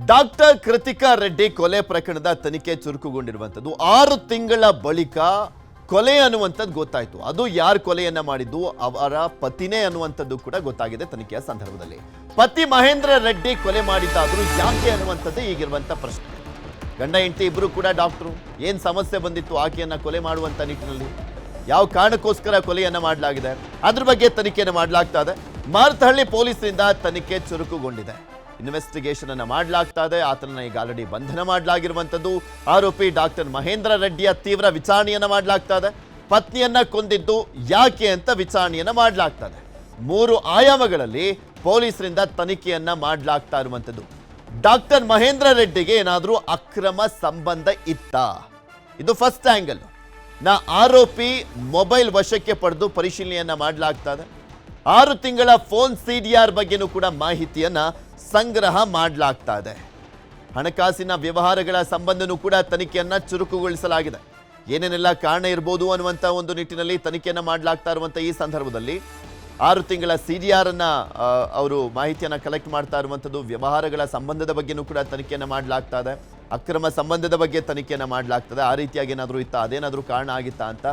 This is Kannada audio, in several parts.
ಡಾಕ್ಟರ್ ಕೃತಿಕಾ ರೆಡ್ಡಿ ಕೊಲೆ ಪ್ರಕರಣದ ತನಿಖೆ ಚುರುಕುಗೊಂಡಿರುವಂತದ್ದು 6 ತಿಂಗಳ ಬಳಿಕ ಕೊಲೆ ಅನ್ನುವಂಥದ್ದು ಗೊತ್ತಾಯ್ತು. ಅದು ಯಾರು ಕೊಲೆಯನ್ನ ಮಾಡಿದ್ದು, ಅವರ ಪತಿನೇ ಅನ್ನುವಂಥದ್ದು ಕೂಡ ಗೊತ್ತಾಗಿದೆ ತನಿಖೆಯ ಸಂದರ್ಭದಲ್ಲಿ. ಪತಿ ಮಹೇಂದ್ರ ರೆಡ್ಡಿ ಕೊಲೆ ಮಾಡಿದ್ದಾದ್ರೂ ಯಾಕೆ ಅನ್ನುವಂಥದ್ದು ಈಗಿರುವಂತ ಪ್ರಶ್ನೆ. ಗಂಡ ಹೆಂಡತಿ ಇಬ್ರು ಕೂಡ ಡಾಕ್ಟ್ರು. ಏನ್ ಸಮಸ್ಯೆ ಬಂದಿತ್ತು ಆಕೆಯನ್ನ ಕೊಲೆ ಮಾಡುವಂತ ನಿಟ್ಟಿನಲ್ಲಿ, ಯಾವ ಕಾರಣಕ್ಕೋಸ್ಕರ ಕೊಲೆಯನ್ನ ಮಾಡಲಾಗಿದೆ, ಅದ್ರ ಬಗ್ಗೆ ತನಿಖೆಯನ್ನು ಮಾಡಲಾಗ್ತಾ ಇದೆ. ಮಾರತಹಳ್ಳಿ ಪೊಲೀಸರಿಂದ ತನಿಖೆ ಚುರುಕುಗೊಂಡಿದೆ. ಇನ್ವೆಸ್ಟಿಗೇಷನ್ ಅನ್ನ ಮಾಡಲಾಗ್ತಾ ಇದೆ. ಆತನನ್ನ ಈಗ ಆಲ್ರೆಡಿ ಬಂಧನ ಮಾಡಲಾಗಿರುವಂತದ್ದು. ಆರೋಪಿ ಡಾಕ್ಟರ್ ಮಹೇಂದ್ರ ರೆಡ್ಡಿಯ ತೀವ್ರ ವಿಚಾರಣೆಯನ್ನ ಮಾಡಲಾಗ್ತಾ ಇದೆ. ಪತ್ನಿಯನ್ನ ಕೊಂದಿದ್ದು ಯಾಕೆ ಅಂತ ವಿಚಾರಣೆಯನ್ನ ಮಾಡಲಾಗ್ತಾ ಇದೆ. 3 ಆಯಾಮಗಳಲ್ಲಿ ಪೊಲೀಸರಿಂದ ತನಿಖೆಯನ್ನ ಮಾಡಲಾಗ್ತಾ ಇರುವಂತದ್ದು. ಡಾಕ್ಟರ್ ಮಹೇಂದ್ರ ರೆಡ್ಡಿಗೆ ಏನಾದರೂ ಅಕ್ರಮ ಸಂಬಂಧ ಇತ್ತಾ, ಇದು ಫಸ್ಟ್ ಆಂಗಲ್. ಆರೋಪಿ ಮೊಬೈಲ್ ವಶಕ್ಕೆ ಪಡೆದು ಪರಿಶೀಲನೆಯನ್ನ ಮಾಡಲಾಗ್ತಾ ಇದೆ. 6 ತಿಂಗಳ ಫೋನ್ ಸಿಡಿಆರ್ ಬಗ್ಗೆನೂ ಕೂಡ ಮಾಹಿತಿಯನ್ನ ಸಂಗ್ರಹ ಮಾಡಲಾಗ್ತಾ ಇದೆ. ಹಣಕಾಸಿನ ವ್ಯವಹಾರಗಳ ಸಂಬಂಧನೂ ಕೂಡ ತನಿಖೆಯನ್ನ ಚುರುಕುಗೊಳಿಸಲಾಗಿದೆ. ಏನೇನೆಲ್ಲ ಕಾರಣ ಇರಬಹುದು ಅನ್ನುವಂಥ ಒಂದು ನಿಟ್ಟಿನಲ್ಲಿ ತನಿಖೆಯನ್ನ ಮಾಡಲಾಗ್ತಾ ಇರುವಂಥ ಈ ಸಂದರ್ಭದಲ್ಲಿ 6 ತಿಂಗಳ ಸಿಡಿಆರ್ ಅನ್ನ ಅವರು ಮಾಹಿತಿಯನ್ನ ಕಲೆಕ್ಟ್ ಮಾಡ್ತಾ ಇರುವಂಥದ್ದು. ವ್ಯವಹಾರಗಳ ಸಂಬಂಧದ ಬಗ್ಗೆನೂ ಕೂಡ ತನಿಖೆಯನ್ನ ಮಾಡಲಾಗ್ತಾ ಇದೆ. ಅಕ್ರಮ ಸಂಬಂಧದ ಬಗ್ಗೆ ತನಿಖೆಯನ್ನ ಮಾಡಲಾಗ್ತದೆ. ಆ ರೀತಿಯಾಗಿ ಏನಾದರೂ ಇತ್ತಾ, ಅದೇನಾದರೂ ಕಾರಣ ಆಗಿತ್ತಾ ಅಂತ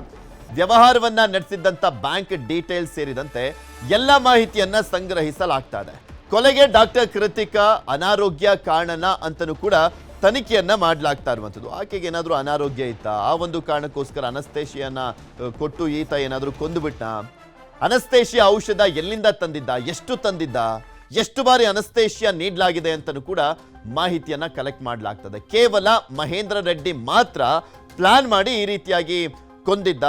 ವ್ಯವಹಾರವನ್ನ ನಡೆಸಿದ್ದಂಥ ಬ್ಯಾಂಕ್ ಡೀಟೇಲ್ಸ್ ಸೇರಿದಂತೆ ಎಲ್ಲ ಮಾಹಿತಿಯನ್ನ ಸಂಗ್ರಹಿಸಲಾಗ್ತಾ ಇದೆ. ಕೊಲೆಗೆ ಡಾಕ್ಟರ್ ಕೃತಿಕಾ ಅನಾರೋಗ್ಯ ಕಾರಣನ ಅಂತಲೂ ಕೂಡ ತನಿಖೆಯನ್ನ ಮಾಡಲಾಗ್ತಾ ಇರುವಂಥದ್ದು. ಆಕೆಗೆ ಏನಾದರೂ ಅನಾರೋಗ್ಯ ಇತ್ತಾ, ಆ ಒಂದು ಕಾರಣಕ್ಕೋಸ್ಕರ ಅನಸ್ತೇಶಿಯನ್ನ ಕೊಟ್ಟು ಈತ ಏನಾದರೂ ಕೊಂದುಬಿಟ್ಟ, ಅನಸ್ತೇಶಿಯ ಔಷಧ ಎಲ್ಲಿಂದ ತಂದಿದ್ದ, ಎಷ್ಟು ತಂದಿದ್ದ, ಎಷ್ಟು ಬಾರಿ ಅನಸ್ತೇಶಿಯಾ ನೀಡಲಾಗಿದೆ ಅಂತಲೂ ಕೂಡ ಮಾಹಿತಿಯನ್ನ ಕಲೆಕ್ಟ್ ಮಾಡಲಾಗ್ತದೆ. ಕೇವಲ ಮಹೇಂದ್ರ ರೆಡ್ಡಿ ಮಾತ್ರ ಪ್ಲಾನ್ ಮಾಡಿ ಈ ರೀತಿಯಾಗಿ ಕೊಂದಿದ್ದ,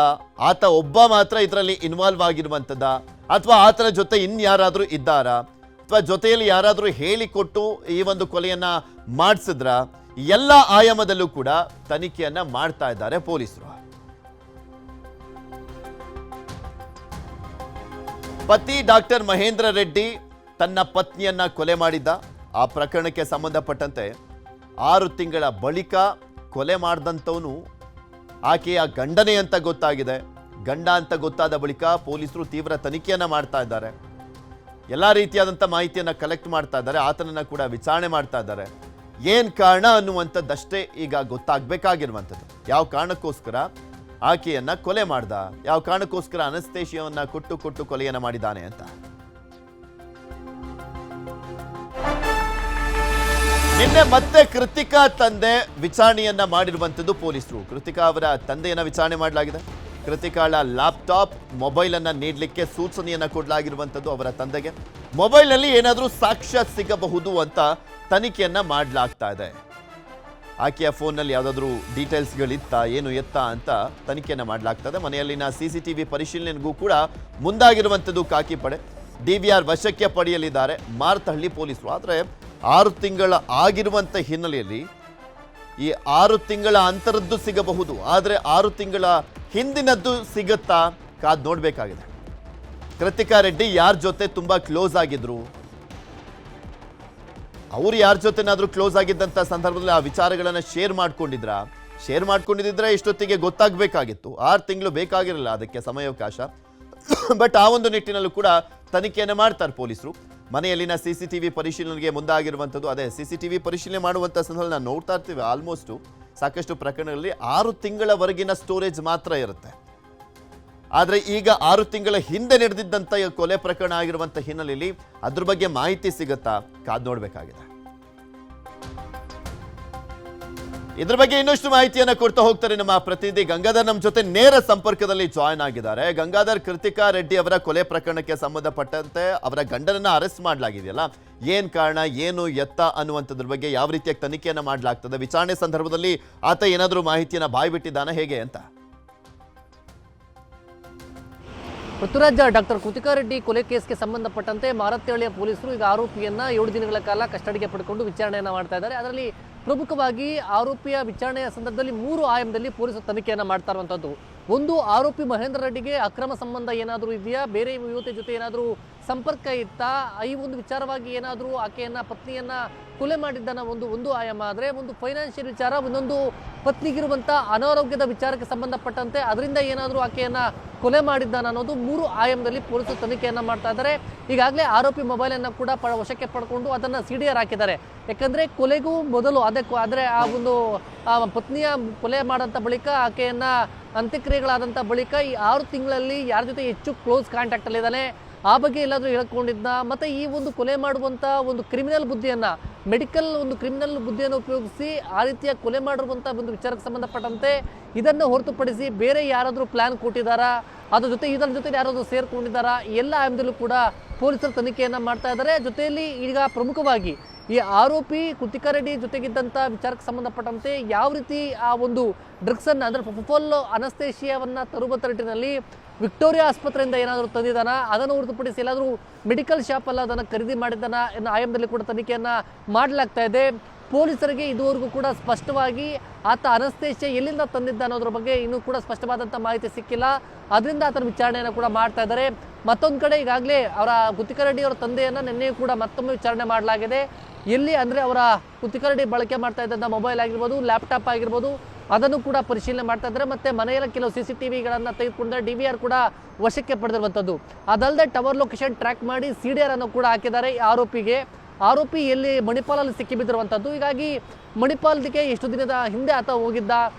ಆತ ಒಬ್ಬ ಮಾತ್ರ ಇದರಲ್ಲಿ ಇನ್ವಾಲ್ವ್ ಆಗಿರುವಂಥದ್ದ, ಅಥವಾ ಆತನ ಜೊತೆ ಇನ್ಯಾರಾದರೂ ಇದ್ದಾರಾ, ಅಥವಾ ಜೊತೆಯಲ್ಲಿ ಯಾರಾದರೂ ಹೇಳಿಕೊಟ್ಟು ಈ ಒಂದು ಕೊಲೆಯನ್ನ ಮಾಡಿಸಿದ್ರ, ಎಲ್ಲ ಆಯಾಮದಲ್ಲೂ ಕೂಡ ತನಿಖೆಯನ್ನ ಮಾಡ್ತಾ ಇದ್ದಾರೆ ಪೊಲೀಸರು. ಪತಿ ಡಾಕ್ಟರ್ ಮಹೇಂದ್ರ ರೆಡ್ಡಿ ತನ್ನ ಪತ್ನಿಯನ್ನ ಕೊಲೆ ಮಾಡಿದ್ದ. ಆ ಪ್ರಕರಣಕ್ಕೆ ಸಂಬಂಧಪಟ್ಟಂತೆ 6 ತಿಂಗಳ ಬಳಿಕ ಕೊಲೆ ಮಾಡಿದಂಥವನು ಆಕೆಯ ಗಂಡನೇ ಅಂತ ಗೊತ್ತಾಗಿದೆ. ಗಂಡ ಅಂತ ಗೊತ್ತಾದ ಬಳಿಕ ಪೊಲೀಸರು ತೀವ್ರ ತನಿಖೆಯನ್ನ ಮಾಡ್ತಾ ಇದ್ದಾರೆ. ಎಲ್ಲ ರೀತಿಯಾದಂಥ ಮಾಹಿತಿಯನ್ನು ಕಲೆಕ್ಟ್ ಮಾಡ್ತಾ ಇದ್ದಾರೆ. ಆತನನ್ನು ಕೂಡ ವಿಚಾರಣೆ ಮಾಡ್ತಾ ಇದ್ದಾರೆ. ಏನು ಕಾರಣ ಅನ್ನುವಂಥದ್ದಷ್ಟೇ ಈಗ ಗೊತ್ತಾಗಬೇಕಾಗಿರುವಂಥದ್ದು. ಯಾವ ಕಾರಣಕ್ಕೋಸ್ಕರ ಆಕೆಯನ್ನ ಕೊಲೆ ಮಾಡ್ದ, ಯಾವ ಕಾರಣಕ್ಕೋಸ್ಕರ ಅನಸ್ತೇಶಿಯವನ್ನ ಕೊಟ್ಟು ಕೊಲೆಯನ್ನ ಮಾಡಿದ್ದಾನೆ ಅಂತ. ನಿನ್ನೆ ಮತ್ತೆ ಕೃತಿಕಾ ತಂದೆ ವಿಚಾರಣೆಯನ್ನ ಮಾಡಿರುವಂಥದ್ದು ಪೊಲೀಸರು. ಕೃತಿಕಾ ಅವರ ತಂದೆಯನ್ನ ವಿಚಾರಣೆ ಮಾಡಲಾಗಿದೆ. ಕೃತಿಕಾಳ ಲ್ಯಾಪ್ಟಾಪ್, ಮೊಬೈಲ್ ಅನ್ನ ನೀಡಲಿಕ್ಕೆ ಸೂಚನೆಯನ್ನ ಕೊಡಲಾಗಿರುವಂಥದ್ದು ಅವರ ತಂದೆಗೆ. ಮೊಬೈಲ್ನಲ್ಲಿ ಏನಾದರೂ ಸಾಕ್ಷ್ಯ ಸಿಗಬಹುದು ಅಂತ ತನಿಖೆಯನ್ನ ಮಾಡಲಾಗ್ತಾ ಇದೆ. ಆಕೆಯ ಫೋನ್ನಲ್ಲಿ ಯಾವುದಾದ್ರೂ ಡೀಟೇಲ್ಸ್ಗಳಿತ್ತ, ಏನು ಎತ್ತ ಅಂತ ತನಿಖೆಯನ್ನ ಮಾಡಲಾಗ್ತದೆ. ಮನೆಯಲ್ಲಿನ CCTV ಪರಿಶೀಲನೆಗೂ ಕೂಡ ಮುಂದಾಗಿರುವಂಥದ್ದು ಖಾಕಿ ಪಡೆ. DVR ವಶಕ್ಕೆ ಪಡೆಯಲಿದ್ದಾರೆ ಮಾರತಹಳ್ಳಿ ಪೊಲೀಸರು. ಆದರೆ 6 ತಿಂಗಳ ಆಗಿರುವಂಥ ಹಿನ್ನೆಲೆಯಲ್ಲಿ ಈ 6 ತಿಂಗಳ ಅಂತರದ್ದು ಸಿಗಬಹುದು, ಆದರೆ 6 ತಿಂಗಳ ಹಿಂದಿನದ್ದು ಸಿಗುತ್ತಾ ಕಾದ್ ನೋಡಬೇಕಾಗಿದೆ. ಕೃತಿಕಾ ರೆಡ್ಡಿ ಯಾರ ಜೊತೆ ತುಂಬಾ ಕ್ಲೋಸ್ ಆಗಿದ್ರು, ಅವ್ರು ಯಾರ ಜೊತೆನಾದ್ರೂ ಕ್ಲೋಸ್ ಆಗಿದ್ದಂಥ ಸಂದರ್ಭದಲ್ಲಿ ಆ ವಿಚಾರಗಳನ್ನು ಶೇರ್ ಮಾಡ್ಕೊಂಡಿದ್ರೆ ಇಷ್ಟೊತ್ತಿಗೆ ಗೊತ್ತಾಗಬೇಕಾಗಿತ್ತು. 6 ತಿಂಗಳು ಬೇಕಾಗಿರಲಿಲ್ಲ ಅದಕ್ಕೆ ಸಮಯಾವಕಾಶ. ಬಟ್ ಆ ಒಂದು ನಿಟ್ಟಿನಲ್ಲೂ ಕೂಡ ತನಿಖೆಯನ್ನು ಮಾಡ್ತಾರೆ ಪೊಲೀಸರು. ಮನೆಯಲ್ಲಿನ CCTV ಪರಿಶೀಲನೆಗೆ ಮುಂದಾಗಿರುವಂಥದ್ದು. ಅದೇ CCTV ಪರಿಶೀಲನೆ ಮಾಡುವಂಥ ಸಂದರ್ಭದಲ್ಲಿ ನಾವು ನೋಡ್ತಾ ಇರ್ತೀವಿ, ಆಲ್ಮೋಸ್ಟು ಸಾಕಷ್ಟು ಪ್ರಕರಣಗಳಲ್ಲಿ 6 ತಿಂಗಳವರೆಗಿನ ಸ್ಟೋರೇಜ್ ಮಾತ್ರ ಇರುತ್ತೆ. ಆದರೆ ಈಗ 6 ತಿಂಗಳ ಹಿಂದೆ ನಡೆದಿದ್ದಂಥ ಕೊಲೆ ಪ್ರಕರಣ ಆಗಿರುವಂಥ ಹಿನ್ನೆಲೆಯಲ್ಲಿ ಅದ್ರ ಬಗ್ಗೆ ಮಾಹಿತಿ ಸಿಗುತ್ತಾ ಕಾದ್ ನೋಡಬೇಕಾಗಿದೆ. ಇದ್ರ ಬಗ್ಗೆ ಇನ್ನಷ್ಟು ಮಾಹಿತಿಯನ್ನು ಕೊಡ್ತಾ ಹೋಗ್ತಾರೆ ನಮ್ಮ ಪ್ರತಿನಿಧಿ ಗಂಗಾಧರ್. ನಮ್ಮ ಜೊತೆ ನೇರ ಸಂಪರ್ಕದಲ್ಲಿ ಜಾಯ್ನ್ ಆಗಿದ್ದಾರೆ. ಗಂಗಾಧರ್, ಕೃತಿಕಾ ರೆಡ್ಡಿ ಅವರ ಕೊಲೆ ಪ್ರಕರಣಕ್ಕೆ ಸಂಬಂಧಪಟ್ಟಂತೆ ಅವರ ಗಂಡನನ್ನ ಅರೆಸ್ಟ್ ಮಾಡಲಾಗಿದೆಯಲ್ಲ, ಏನ್ ಕಾರಣ, ಏನು ಎತ್ತ ಅನ್ನುವಂಥದ್ರ ಬಗ್ಗೆ ಯಾವ ರೀತಿಯಾಗಿ ತನಿಖೆಯನ್ನ ಮಾಡಲಾಗ್ತದೆ? ವಿಚಾರಣೆ ಸಂದರ್ಭದಲ್ಲಿ ಆತ ಏನಾದರೂ ಮಾಹಿತಿಯನ್ನ ಬಾಯ್ಬಿಟ್ಟಿದ್ದಾನ, ಹೇಗೆ ಅಂತ? ಪೃಥ್ವಿರಾಜ್, ಡಾಕ್ಟರ್ ಕೃತಿಕಾ ರೆಡ್ಡಿ ಕೊಲೆ ಕೇಸ್ಗೆ ಸಂಬಂಧಪಟ್ಟಂತೆ ಮಾರತಹಳ್ಳಿಯ ಪೊಲೀಸರು ಈಗ ಆರೋಪಿಯನ್ನ 7 ದಿನಗಳ ಕಾಲ ಕಸ್ಟಡಿಗೆ ಪಡೆದುಕೊಂಡು ವಿಚಾರಣೆಯನ್ನು ಮಾಡ್ತಾ ಇದ್ದಾರೆ. ಅದರಲ್ಲಿ ಪ್ರಮುಖವಾಗಿ ಆರೋಪಿಯ ವಿಚಾರಣೆಯ ಸಂದರ್ಭದಲ್ಲಿ 3 ಆಯಾಮದಲ್ಲಿ ಪೊಲೀಸರು ತನಿಖೆಯನ್ನು ಮಾಡ್ತಾ ಇರುವಂಥದ್ದು. ಒಂದು, ಆರೋಪಿ ಮಹೇಂದ್ರ ರೆಡ್ಡಿಗೆ ಅಕ್ರಮ ಸಂಬಂಧ ಏನಾದರೂ ಇದೆಯಾ, ಬೇರೆ ಯುವತಿ ಜೊತೆ ಏನಾದರೂ ಸಂಪರ್ಕ ಇತ್ತ, ಈ ಒಂದು ವಿಚಾರವಾಗಿ ಏನಾದರೂ ಆಕೆಯನ್ನ ಪತ್ನಿಯನ್ನ ಕೊಲೆ ಮಾಡಿದ್ದನ್ನ ಒಂದು ಆಯಾಮ ಆದರೆ, ಒಂದು ಫೈನಾನ್ಷಿಯಲ್ ವಿಚಾರ, ಒಂದೊಂದು ಪತ್ನಿಗಿರುವಂಥ ಅನಾರೋಗ್ಯದ ವಿಚಾರಕ್ಕೆ ಸಂಬಂಧಪಟ್ಟಂತೆ ಅದರಿಂದ ಏನಾದರೂ ಆಕೆಯನ್ನ ಕೊಲೆ ಮಾಡಿದ್ದಾನ ಅನ್ನೋದು 3 ಆಯಾಮದಲ್ಲಿ ಪೊಲೀಸರು ತನಿಖೆಯನ್ನ ಮಾಡ್ತಾ ಇದ್ದಾರೆ. ಈಗಾಗಲೇ ಆರೋಪಿ ಮೊಬೈಲನ್ನು ಕೂಡ ವಶಕ್ಕೆ ಪಡ್ಕೊಂಡು ಅದನ್ನು CDR ಹಾಕಿದ್ದಾರೆ. ಯಾಕಂದರೆ ಕೊಲೆಗೂ ಮೊದಲು ಆದರೆ ಆ ಒಂದು ಪತ್ನಿಯ ಕೊಲೆ ಮಾಡೋಂಥ ಬಳಿಕ ಆಕೆಯನ್ನ ಅಂತ್ಯಕ್ರಿಯೆಗಳಾದಂಥ ಬಳಿಕ ಈ 6 ತಿಂಗಳಲ್ಲಿ ಯಾರ ಜೊತೆ ಹೆಚ್ಚು ಕ್ಲೋಸ್ ಕಾಂಟ್ಯಾಕ್ಟಲ್ಲಿದ್ದಾನೆ ಆ ಬಗ್ಗೆ ಎಲ್ಲಾದರೂ ಹೇಳ್ಕೊಂಡಿದ್ದ, ಮತ್ತು ಈ ಒಂದು ಕೊಲೆ ಮಾಡುವಂಥ ಒಂದು ಕ್ರಿಮಿನಲ್ ಬುದ್ಧಿಯನ್ನು, ಮೆಡಿಕಲ್ ಒಂದು ಕ್ರಿಮಿನಲ್ ಬುದ್ಧಿಯನ್ನು ಉಪಯೋಗಿಸಿ ಆ ರೀತಿಯ ಕೊಲೆ ಮಾಡಿರುವಂಥ ಒಂದು ವಿಚಾರಕ್ಕೆ ಸಂಬಂಧಪಟ್ಟಂತೆ ಇದನ್ನು ಹೊರತುಪಡಿಸಿ ಬೇರೆ ಯಾರಾದರೂ ಪ್ಲ್ಯಾನ್ ಕೊಟ್ಟಿದ್ದಾರಾ, ಅದ್ರ ಜೊತೆ ಇದರ ಜೊತೆ ಯಾರಾದರೂ ಸೇರ್ಕೊಂಡಿದ್ದಾರಾ, ಎಲ್ಲ ಆಯಾಮದಲ್ಲೂ ಕೂಡ ಪೊಲೀಸರು ತನಿಖೆಯನ್ನು ಮಾಡ್ತಾ ಇದ್ದಾರೆ. ಜೊತೆಯಲ್ಲಿ ಈಗ ಪ್ರಮುಖವಾಗಿ ಈ ಆರೋಪಿ ಕೃತಿಕಾ ರೆಡ್ಡಿ ಜೊತೆಗಿದ್ದಂಥ ವಿಚಾರಕ್ಕೆ ಸಂಬಂಧಪಟ್ಟಂತೆ ಯಾವ ರೀತಿ ಆ ಒಂದು ಡ್ರಗ್ಸನ್ನು ಅಂದರೆ ಫುಲ್ ಅನಸ್ತೇಶಿಯಾವನ್ನು ತರುವ ನಿಟ್ಟಿನಲ್ಲಿ ವಿಕ್ಟೋರಿಯಾ ಆಸ್ಪತ್ರೆಯಿಂದ ಏನಾದರೂ ತಂದಿದ್ದಾನ, ಅದನ್ನು ಹೊರತುಪಡಿಸಿ ಎಲ್ಲಾದರೂ ಮೆಡಿಕಲ್ ಶಾಪಲ್ಲ ಅದನ್ನು ಖರೀದಿ ಮಾಡಿದ್ದಾನ ಎನ್ನೋ ಆಯಾಮದಲ್ಲಿ ಕೂಡ ತನಿಖೆಯನ್ನು ಮಾಡಲಾಗ್ತಾ ಇದೆ. ಪೊಲೀಸರಿಗೆ ಇದುವರೆಗೂ ಕೂಡ ಸ್ಪಷ್ಟವಾಗಿ ಆತ ಅನಸ್ತೇಶಿಯಾ ಎಲ್ಲಿಂದ ತಂದಿದ್ದ ಅನ್ನೋದ್ರ ಬಗ್ಗೆ ಇನ್ನೂ ಕೂಡ ಸ್ಪಷ್ಟವಾದಂಥ ಮಾಹಿತಿ ಸಿಕ್ಕಿಲ್ಲ. ಅದರಿಂದ ಆತನ ವಿಚಾರಣೆಯನ್ನು ಕೂಡ ಮಾಡ್ತಾ ಇದ್ದಾರೆ. ಮತ್ತೊಂದು ಕಡೆ ಈಗಾಗಲೇ ಅವರ ಕೃತಿಕಾ ರೆಡ್ಡಿ ಅವರ ತಂದೆಯನ್ನು ನಿನ್ನೆಯೂ ಕೂಡ ಮತ್ತೊಮ್ಮೆ ವಿಚಾರಣೆ ಮಾಡಲಾಗಿದೆ. ಎಲ್ಲಿ ಅಂದರೆ ಅವರ ಕೃತಿಕಾ ರೆಡ್ಡಿ ಬಳಕೆ ಮಾಡ್ತಾ ಇದ್ದಂಥ ಮೊಬೈಲ್ ಆಗಿರ್ಬೋದು, ಲ್ಯಾಪ್ಟಾಪ್ ಆಗಿರ್ಬೋದು, ಅದನ್ನು ಕೂಡ ಪರಿಶೀಲನೆ ಮಾಡ್ತಾ ಇದ್ದಾರೆ. ಮತ್ತು ಮನೆಯಲ್ಲಿ ಕೆಲವು CCTVಗಳನ್ನು ತೆಗೆದುಕೊಂಡ್ರೆ DVR ಕೂಡ ವಶಕ್ಕೆ ಪಡೆದಿರುವಂಥದ್ದು. ಅದಲ್ಲದೆ ಟವರ್ ಲೊಕೇಶನ್ ಟ್ರ್ಯಾಕ್ ಮಾಡಿ CDR ಅನ್ನು ಕೂಡ ಹಾಕಿದ್ದಾರೆ ಈ ಆರೋಪಿ ಎಲ್ಲಿ ಮಣಿಪಾಲಲ್ಲಿ ಸಿಕ್ಕಿಬಿದ್ದಿರುವಂಥದ್ದು. ಹೀಗಾಗಿ ಮಣಿಪಾಲಕ್ಕೆ ಎಷ್ಟು ದಿನದ ಹಿಂದೆ ಆತ ಹೋಗಿದ್ದ,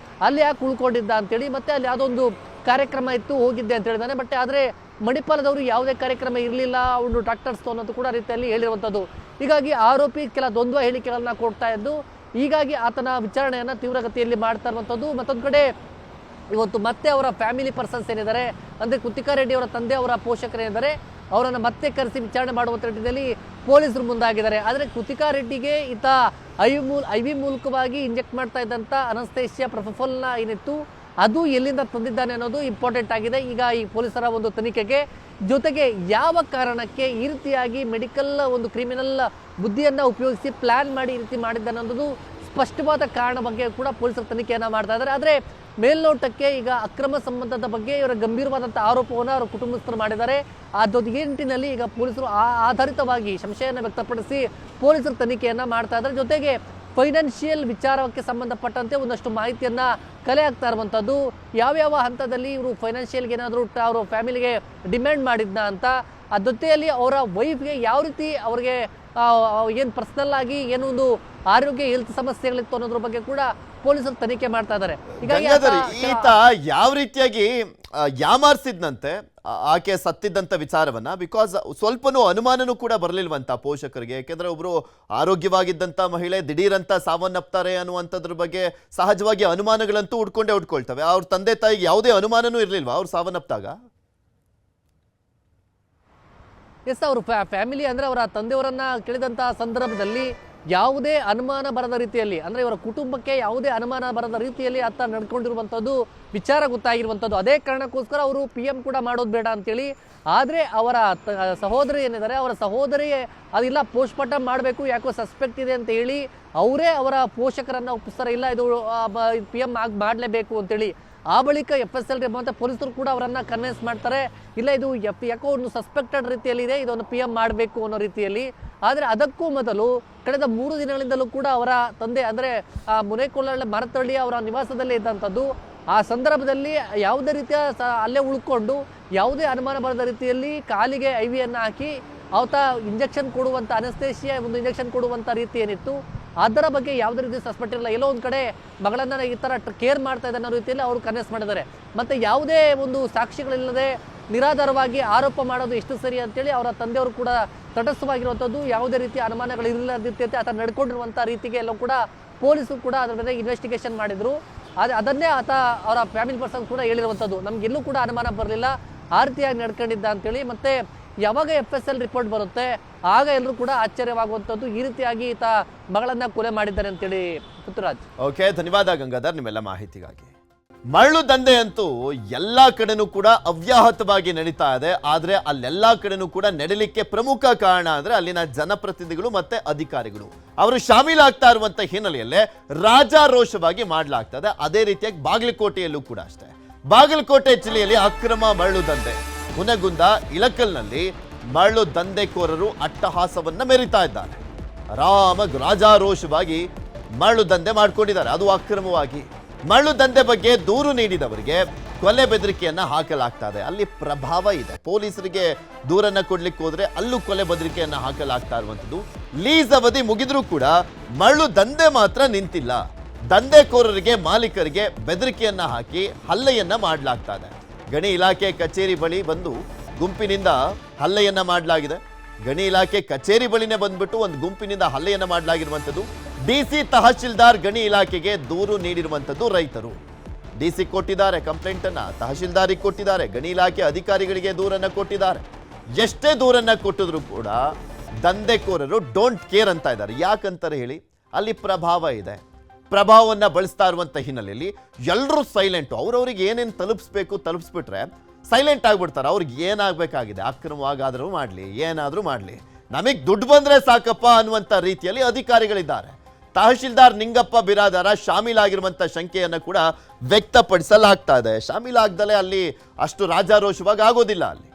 ಅಲ್ಲಿ ಯಾಕೆ ಉಳ್ಕೊಂಡಿದ್ದ ಅಂತೇಳಿ, ಮತ್ತು ಅಲ್ಲಿ ಯಾವುದೊಂದು ಕಾರ್ಯಕ್ರಮ ಇತ್ತು ಹೋಗಿದ್ದೆ ಅಂತ ಹೇಳಿದಾನೆ. ಬಟ್ ಆದರೆ ಮಣಿಪಾಲದವರು ಯಾವುದೇ ಕಾರ್ಯಕ್ರಮ ಇರಲಿಲ್ಲ, ಒಂದು ಡಾಕ್ಟರ್ಸ್ ಅನ್ನೋದು ಕೂಡ ರೀತಿಯಲ್ಲಿ ಹೇಳಿರುವಂಥದ್ದು. ಹೀಗಾಗಿ ಆರೋಪಿ ಕೆಲ ದ್ವಂದ್ವ ಹೇಳಿಕೆಗಳನ್ನ ಕೊಡ್ತಾ ಇದ್ದು, ಹೀಗಾಗಿ ಆತನ ವಿಚಾರಣೆಯನ್ನು ತೀವ್ರಗತಿಯಲ್ಲಿ ಮಾಡ್ತಾ ಇರುವಂಥದ್ದು. ಮತ್ತೊಂದು ಕಡೆ ಇವತ್ತು ಮತ್ತೆ ಅವರ ಫ್ಯಾಮಿಲಿ ಪರ್ಸನ್ಸ್ ಏನಿದ್ದಾರೆ, ಅಂದರೆ ಕೃತಿಕಾ ರೆಡ್ಡಿ ಅವರ ತಂದೆ, ಅವರ ಪೋಷಕರೇನಿದ್ದಾರೆ, ಅವರನ್ನು ಮತ್ತೆ ಕರೆಸಿ ವಿಚಾರಣೆ ಮಾಡುವಂಥ ನಿಟ್ಟಿನಲ್ಲಿ ಪೊಲೀಸರು ಮುಂದಾಗಿದ್ದಾರೆ. ಆದರೆ ಕೃತಿಕಾ ರೆಡ್ಡಿಗೆ ಈತ ಐ ವಿ ಮೂಲಕವಾಗಿ ಇಂಜೆಕ್ಟ್ ಮಾಡ್ತಾ ಇದ್ದಂಥ ಅನಸ್ತೇಶಿಯಾ ಪ್ರೊಫೆಫಲ್ನ ಏನಿತ್ತು ಅದು ಎಲ್ಲಿಂದ ತಂದಿದ್ದಾನೆ ಅನ್ನೋದು ಇಂಪಾರ್ಟೆಂಟ್ ಆಗಿದೆ ಈಗ ಈ ಪೊಲೀಸರ ಒಂದು ತನಿಖೆಗೆ. ಜೊತೆಗೆ ಯಾವ ಕಾರಣಕ್ಕೆ ಈ ರೀತಿಯಾಗಿ ಮೆಡಿಕಲ್ ಒಂದು ಕ್ರಿಮಿನಲ್ ಬುದ್ಧಿಯನ್ನು ಉಪಯೋಗಿಸಿ ಪ್ಲ್ಯಾನ್ ಮಾಡಿ ಈ ರೀತಿ ಮಾಡಿದ್ದಾನೆ ಅನ್ನೋದು ಸ್ಪಷ್ಟವಾದ ಕಾರಣ ಬಗ್ಗೆ ಕೂಡ ಪೊಲೀಸರು ತನಿಖೆಯನ್ನು ಮಾಡ್ತಾ ಇದ್ದಾರೆ. ಆದರೆ ಮೇಲ್ನೋಟಕ್ಕೆ ಈಗ ಅಕ್ರಮ ಸಂಬಂಧದ ಬಗ್ಗೆ ಇವರ ಗಂಭೀರವಾದಂಥ ಆರೋಪವನ್ನು ಅವರ ಕುಟುಂಬಸ್ಥರು ಮಾಡಿದ್ದಾರೆ. ಅದು ಈ ನಿಟ್ಟಿನಲ್ಲಿ ಈಗ ಪೊಲೀಸರು ಆಧಾರಿತವಾಗಿ ಸಂಶಯವನ್ನು ವ್ಯಕ್ತಪಡಿಸಿ ಪೊಲೀಸರು ತನಿಖೆಯನ್ನು ಮಾಡ್ತಾ ಇದ್ದಾರೆ. ಜೊತೆಗೆ ಫೈನಾನ್ಷಿಯಲ್ ವಿಚಾರಕ್ಕೆ ಸಂಬಂಧಪಟ್ಟಂತೆ ಒಂದಷ್ಟು ಮಾಹಿತಿಯನ್ನು ಕಲೆ ಆಗ್ತಾ ಇರುವಂಥದ್ದು, ಯಾವ್ಯಾವ ಹಂತದಲ್ಲಿ ಇವರು ಫೈನಾನ್ಷಿಯಲ್ಗೆ ಏನಾದರೂ ಅವರು ಫ್ಯಾಮಿಲಿಗೆ ಡಿಮ್ಯಾಂಡ್ ಮಾಡಿದ್ನ ಅಂತ, ಆ ಜೊತೆಯಲ್ಲಿ ಅವರ ವೈಫ್ಗೆ ಯಾವ ರೀತಿ ಅವ್ರಿಗೆ ಏನು ಪರ್ಸನಲ್ ಆಗಿ ಏನೋ ಒಂದು ಆರೋಗ್ಯ ಹೆಲ್ತ್ ಸಮಸ್ಯೆಗಳಿತ್ತು ಅನ್ನೋದ್ರ ಬಗ್ಗೆ ಕೂಡ ಪೊಲೀಸರು ತನಿಖೆ ಮಾಡ್ತಾ ಇದ್ದಾರೆ. ಈತ ಯಾವ ರೀತಿಯಾಗಿ ಯಾಮಾರಿಸಿದ್ನಂತೆ ಆಕೆ ಸತ್ತಿದ್ದಂಥ ವಿಚಾರವನ್ನ, ಬಿಕಾಸ್ ಸ್ವಲ್ಪನೂ ಅನುಮಾನನೂ ಕೂಡ ಬರಲಿಲ್ವಂತ ಪೋಷಕರಿಗೆ. ಯಾಕೆಂದ್ರೆ ಒಬ್ರು ಆರೋಗ್ಯವಾಗಿದ್ದಂಥ ಮಹಿಳೆ ದಿಢೀರಂತ ಸಾವನ್ನಪ್ತಾರೆ ಅನ್ನುವಂಥದ್ರ ಬಗ್ಗೆ ಸಹಜವಾಗಿ ಅನುಮಾನಗಳಂತೂ ಉಟ್ಕೊಳ್ತವೆ. ಅವ್ರ ತಂದೆ ತಾಯಿಗೆ ಯಾವುದೇ ಅನುಮಾನನೂ ಇರಲಿಲ್ವಾ ಅವ್ರು ಸಾವನ್ನಪ್ಪಾಗ? ಎಸ್, ಅವರು ಫ್ಯಾಮಿಲಿ ಅಂದರೆ ಅವರ ತಂದೆಯವರನ್ನ ಕೇಳಿದಂಥ ಸಂದರ್ಭದಲ್ಲಿ ಯಾವುದೇ ಅನುಮಾನ ಬರದ ರೀತಿಯಲ್ಲಿ, ಅಂದರೆ ಇವರ ಕುಟುಂಬಕ್ಕೆ ಯಾವುದೇ ಅನುಮಾನ ಬರದ ರೀತಿಯಲ್ಲಿ ಆತ ನಡ್ಕೊಂಡಿರುವಂಥದ್ದು ವಿಚಾರ ಗೊತ್ತಾಗಿರುವಂಥದ್ದು. ಅದೇ ಕಾರಣಕ್ಕೋಸ್ಕರ ಅವರು PM ಕೂಡ ಮಾಡೋದು ಬೇಡ ಅಂತೇಳಿ. ಆದರೆ ಅವರ ಸಹೋದರಿ ಏನಿದ್ದಾರೆ, ಅವರ ಸಹೋದರಿ ಅದಿಲ್ಲ ಪೋಸ್ಟ್ಮಾರ್ಟಮ್ ಮಾಡಬೇಕು, ಯಾಕೋ ಸಸ್ಪೆಕ್ಟ್ ಇದೆ ಅಂತ ಹೇಳಿ ಅವರೇ ಅವರ ಪೋಷಕರನ್ನು ಒಪ್ಪಿಸ್ತಾರೆ, ಇಲ್ಲ ಇದು PM ಮಾಡಲೇಬೇಕು ಅಂತೇಳಿ. ಆ ಬಳಿಕ FSL ಮತ್ತು ಪೊಲೀಸರು ಕೂಡ ಅವರನ್ನು ಕನ್ವಿನ್ಸ್ ಮಾಡ್ತಾರೆ, ಇಲ್ಲ ಇದು ಯಾಕೋ ಒಂದು ಸಸ್ಪೆಕ್ಟೆಡ್ ರೀತಿಯಲ್ಲಿದೆ, ಇದೊಂದು PM ಮಾಡಬೇಕು ಅನ್ನೋ ರೀತಿಯಲ್ಲಿ. ಆದರೆ ಅದಕ್ಕೂ ಮೊದಲು ಕಳೆದ 3 ದಿನಗಳಿಂದಲೂ ಕೂಡ ಅವರ ತಂದೆ ಅಂದರೆ ಮುನೇಕೊಲ್ಲ ಮರತಳ್ಳಿ ಅವರ ನಿವಾಸದಲ್ಲೇ ಇದ್ದಂಥದ್ದು. ಆ ಸಂದರ್ಭದಲ್ಲಿ ಯಾವುದೇ ರೀತಿಯ ಅಲ್ಲೇ ಉಳ್ಕೊಂಡು ಯಾವುದೇ ಅನುಮಾನ ಬರದ ರೀತಿಯಲ್ಲಿ ಕಾಲಿಗೆ IV ಅನ್ನು ಹಾಕಿ ಆತ ಇಂಜೆಕ್ಷನ್ ಕೊಡುವಂಥ ಅನಸ್ತೇಶಿಯಾ ಒಂದು ಇಂಜೆಕ್ಷನ್ ಕೊಡುವಂಥ ರೀತಿ ಏನಿತ್ತು ಅದರ ಬಗ್ಗೆ ಯಾವುದೇ ರೀತಿ ಸಸ್ಪೆಕ್ಟ್ ಇರಲ್ಲ. ಎಲ್ಲೋ ಒಂದು ಕಡೆ ಮಗಳನ್ನು ಈ ಥರ ಕೇರ್ ಮಾಡ್ತಾ ಇದ್ದ ಅನ್ನೋ ರೀತಿಯಲ್ಲಿ ಅವರು ಕನ್ವಿನ್ಸ್ ಮಾಡಿದ್ದಾರೆ. ಮತ್ತು ಯಾವುದೇ ಒಂದು ಸಾಕ್ಷಿಗಳಿಲ್ಲದೆ ನಿರಾಧಾರವಾಗಿ ಆರೋಪ ಮಾಡೋದು ಎಷ್ಟು ಸರಿ ಅಂತೇಳಿ ಅವರ ತಂದೆಯವರು ಕೂಡ ತಟಸ್ಥವಾಗಿರುವಂಥದ್ದು, ಯಾವುದೇ ರೀತಿಯ ಅನುಮಾನಗಳಿಲ್ಲದ ರೀತಿಯಂತೆ ಆತ ನಡ್ಕೊಂಡಿರುವಂಥ ರೀತಿಗೆ ಎಲ್ಲೂ ಕೂಡ ಪೊಲೀಸರು ಕೂಡ ಅದರ ಮೇಲೆ ಇನ್ವೆಸ್ಟಿಗೇಷನ್ ಮಾಡಿದರು. ಅದನ್ನೇ ಆತ ಅವರ ಫ್ಯಾಮಿಲಿ ಪರ್ಸನ್ ಕೂಡ ಹೇಳಿರುವಂಥದ್ದು, ನಮಗೆಲ್ಲೂ ಕೂಡ ಅನುಮಾನ ಬರಲಿಲ್ಲ, ಆ ರೀತಿಯಾಗಿ ನಡ್ಕೊಂಡಿದ್ದ ಅಂತೇಳಿ. ಮತ್ತು ಯಾವಾಗ FSL ರಿಪೋರ್ಟ್ ಬರುತ್ತೆ ಆಗ ಎಲ್ಲರೂ ಕೂಡ ಆಶ್ಚರ್ಯವಾಗುವಂಥದ್ದು, ಈ ರೀತಿಯಾಗಿ ಈತ ಮಗಳನ್ನ ಕೊಲೆ ಮಾಡಿದ್ದಾರೆ ಅಂತೇಳಿ. ಪೃಥ್ವಿರಾಜ್, ಓಕೆ, ಧನ್ಯವಾದ ಗಂಗಾಧರ್ ನಿಮ್ಮೆಲ್ಲ ಮಾಹಿತಿಗಾಗಿ. ಮರಳು ದಂಧೆ ಅಂತೂ ಎಲ್ಲಾ ಕಡೆನೂ ಕೂಡ ಅವ್ಯಾಹತವಾಗಿ ನಡೀತಾ ಇದೆ. ಆದ್ರೆ ಅಲ್ಲೆಲ್ಲಾ ಕಡೆನೂ ಕೂಡ ನಡೀಲಿಕ್ಕೆ ಪ್ರಮುಖ ಕಾರಣ ಅಂದ್ರೆ ಅಲ್ಲಿನ ಜನಪ್ರತಿನಿಧಿಗಳು ಮತ್ತೆ ಅಧಿಕಾರಿಗಳು ಅವರು ಶಾಮೀಲಾಗ್ತಾ ಇರುವಂತ ಹಿನ್ನೆಲೆಯಲ್ಲೇ ರಾಜಾರೋಷವಾಗಿ ಮಾಡಲಾಗ್ತದೆ. ಅದೇ ರೀತಿಯಾಗಿ ಬಾಗಲಕೋಟೆಯಲ್ಲೂ ಕೂಡ ಅಷ್ಟೇ. ಬಾಗಲಕೋಟೆ ಜಿಲ್ಲೆಯಲ್ಲಿ ಅಕ್ರಮ ಮರಳು ದಂಧೆ ಹುನಗುಂದ ಇಳಕಲ್ನಲ್ಲಿ ಮರಳು ದಂಧೆಕೋರರು ಅಟ್ಟಹಾಸವನ್ನ ಮೆರಿತಾ ಇದ್ದಾರೆ. ರಾಜಾರೋಷವಾಗಿ ಮರಳು ದಂಧೆ ಮಾಡ್ಕೊಂಡಿದ್ದಾರೆ, ಅದು ಅಕ್ರಮವಾಗಿ. ಮರಳು ದಂಧೆ ಬಗ್ಗೆ ದೂರು ನೀಡಿದವರಿಗೆ ಕೊಲೆ ಬೆದರಿಕೆಯನ್ನ ಹಾಕಲಾಗ್ತಾ ಇದೆ. ಅಲ್ಲಿ ಪ್ರಭಾವ ಇದೆ. ಪೊಲೀಸರಿಗೆ ದೂರನ್ನ ಕೊಡ್ಲಿಕ್ಕೆ ಹೋದ್ರೆ ಅಲ್ಲೂ ಕೊಲೆ ಬೆದರಿಕೆಯನ್ನ ಹಾಕಲಾಗ್ತಾ ಇರುವಂಥದ್ದು. ಲೀಸ್ ಅವಧಿ ಮುಗಿದ್ರೂ ಕೂಡ ಮರಳು ದಂಧೆ ಮಾತ್ರ ನಿಂತಿಲ್ಲ. ದಂಧೆಕೋರರಿಗೆ ಮಾಲೀಕರಿಗೆ ಬೆದರಿಕೆಯನ್ನ ಹಾಕಿ ಹಲ್ಲೆಯನ್ನ ಮಾಡಲಾಗ್ತಾ ಇದೆ. ಗಣಿ ಇಲಾಖೆ ಕಚೇರಿ ಬಳಿ ಬಂದು ಗುಂಪಿನಿಂದ ಹಲ್ಲೆಯನ್ನ ಮಾಡಲಾಗಿದೆ. ಗಣಿ ಇಲಾಖೆ ಕಚೇರಿ ಬಳಿನೇ ಬಂದ್ಬಿಟ್ಟು ಒಂದು ಗುಂಪಿನಿಂದ ಹಲ್ಲೆಯನ್ನ ಮಾಡಲಾಗಿರುವಂಥದ್ದು. ಡಿಸಿ ತಹಶೀಲ್ದಾರ್ ಗಣಿ ಇಲಾಖೆಗೆ ದೂರು ನೀಡಿರುವಂಥದ್ದು ರೈತರು. ಡಿಸಿ ಕೊಟ್ಟಿದ್ದಾರೆ ಕಂಪ್ಲೇಂಟ್ ಅನ್ನ, ತಹಶೀಲ್ದಾರಿಗೆ ಕೊಟ್ಟಿದ್ದಾರೆ, ಗಣಿ ಇಲಾಖೆ ಅಧಿಕಾರಿಗಳಿಗೆ ದೂರನ್ನ ಕೊಟ್ಟಿದ್ದಾರೆ. ಎಷ್ಟೇ ದೂರನ್ನ ಕೊಟ್ಟಿದ್ರು ಕೂಡ ದಂಧೆಕೋರರು ಡೋಂಟ್ ಕೇರ್ ಅಂತ ಇದ್ದಾರೆ. ಯಾಕಂತಾರೆ ಹೇಳಿ? ಅಲ್ಲಿ ಪ್ರಭಾವ ಇದೆ. ಪ್ರಭಾವವನ್ನ ಬಳಸ್ತಾ ಇರುವಂತ ಹಿನ್ನೆಲೆಯಲ್ಲಿ ಎಲ್ಲರೂ ಸೈಲೆಂಟು. ಅವ್ರವ್ರಿಗೆ ಏನೇನು ತಲುಪಿಸ್ಬಿಟ್ರೆ ಸೈಲೆಂಟ್ ಆಗ್ಬಿಡ್ತಾರೆ. ಅವ್ರಿಗೆ ಏನಾಗಬೇಕಾಗಿದೆ, ಅಕ್ರಮವಾಗಾದರೂ ಮಾಡಲಿ, ಏನಾದರೂ ಮಾಡಲಿ, ನಮಗೆ ದುಡ್ಡು ಬಂದರೆ ಸಾಕಪ್ಪ ಅನ್ನುವಂಥ ರೀತಿಯಲ್ಲಿ ಅಧಿಕಾರಿಗಳಿದ್ದಾರೆ. ತಹಶೀಲ್ದಾರ್ ನಿಂಗಪ್ಪ ಬಿರಾದಾರ ಶಾಮೀಲಾಗಿರುವಂಥ ಶಂಕೆಯನ್ನು ಕೂಡ ವ್ಯಕ್ತಪಡಿಸಲಾಗ್ತಾ ಇದೆ. ಶಾಮೀಲಾಗ್ದಲೇ ಅಲ್ಲಿ ಅಷ್ಟು ರಾಜಾರೋಷವಾಗಿ ಆಗೋದಿಲ್ಲ. ಅಲ್ಲಿ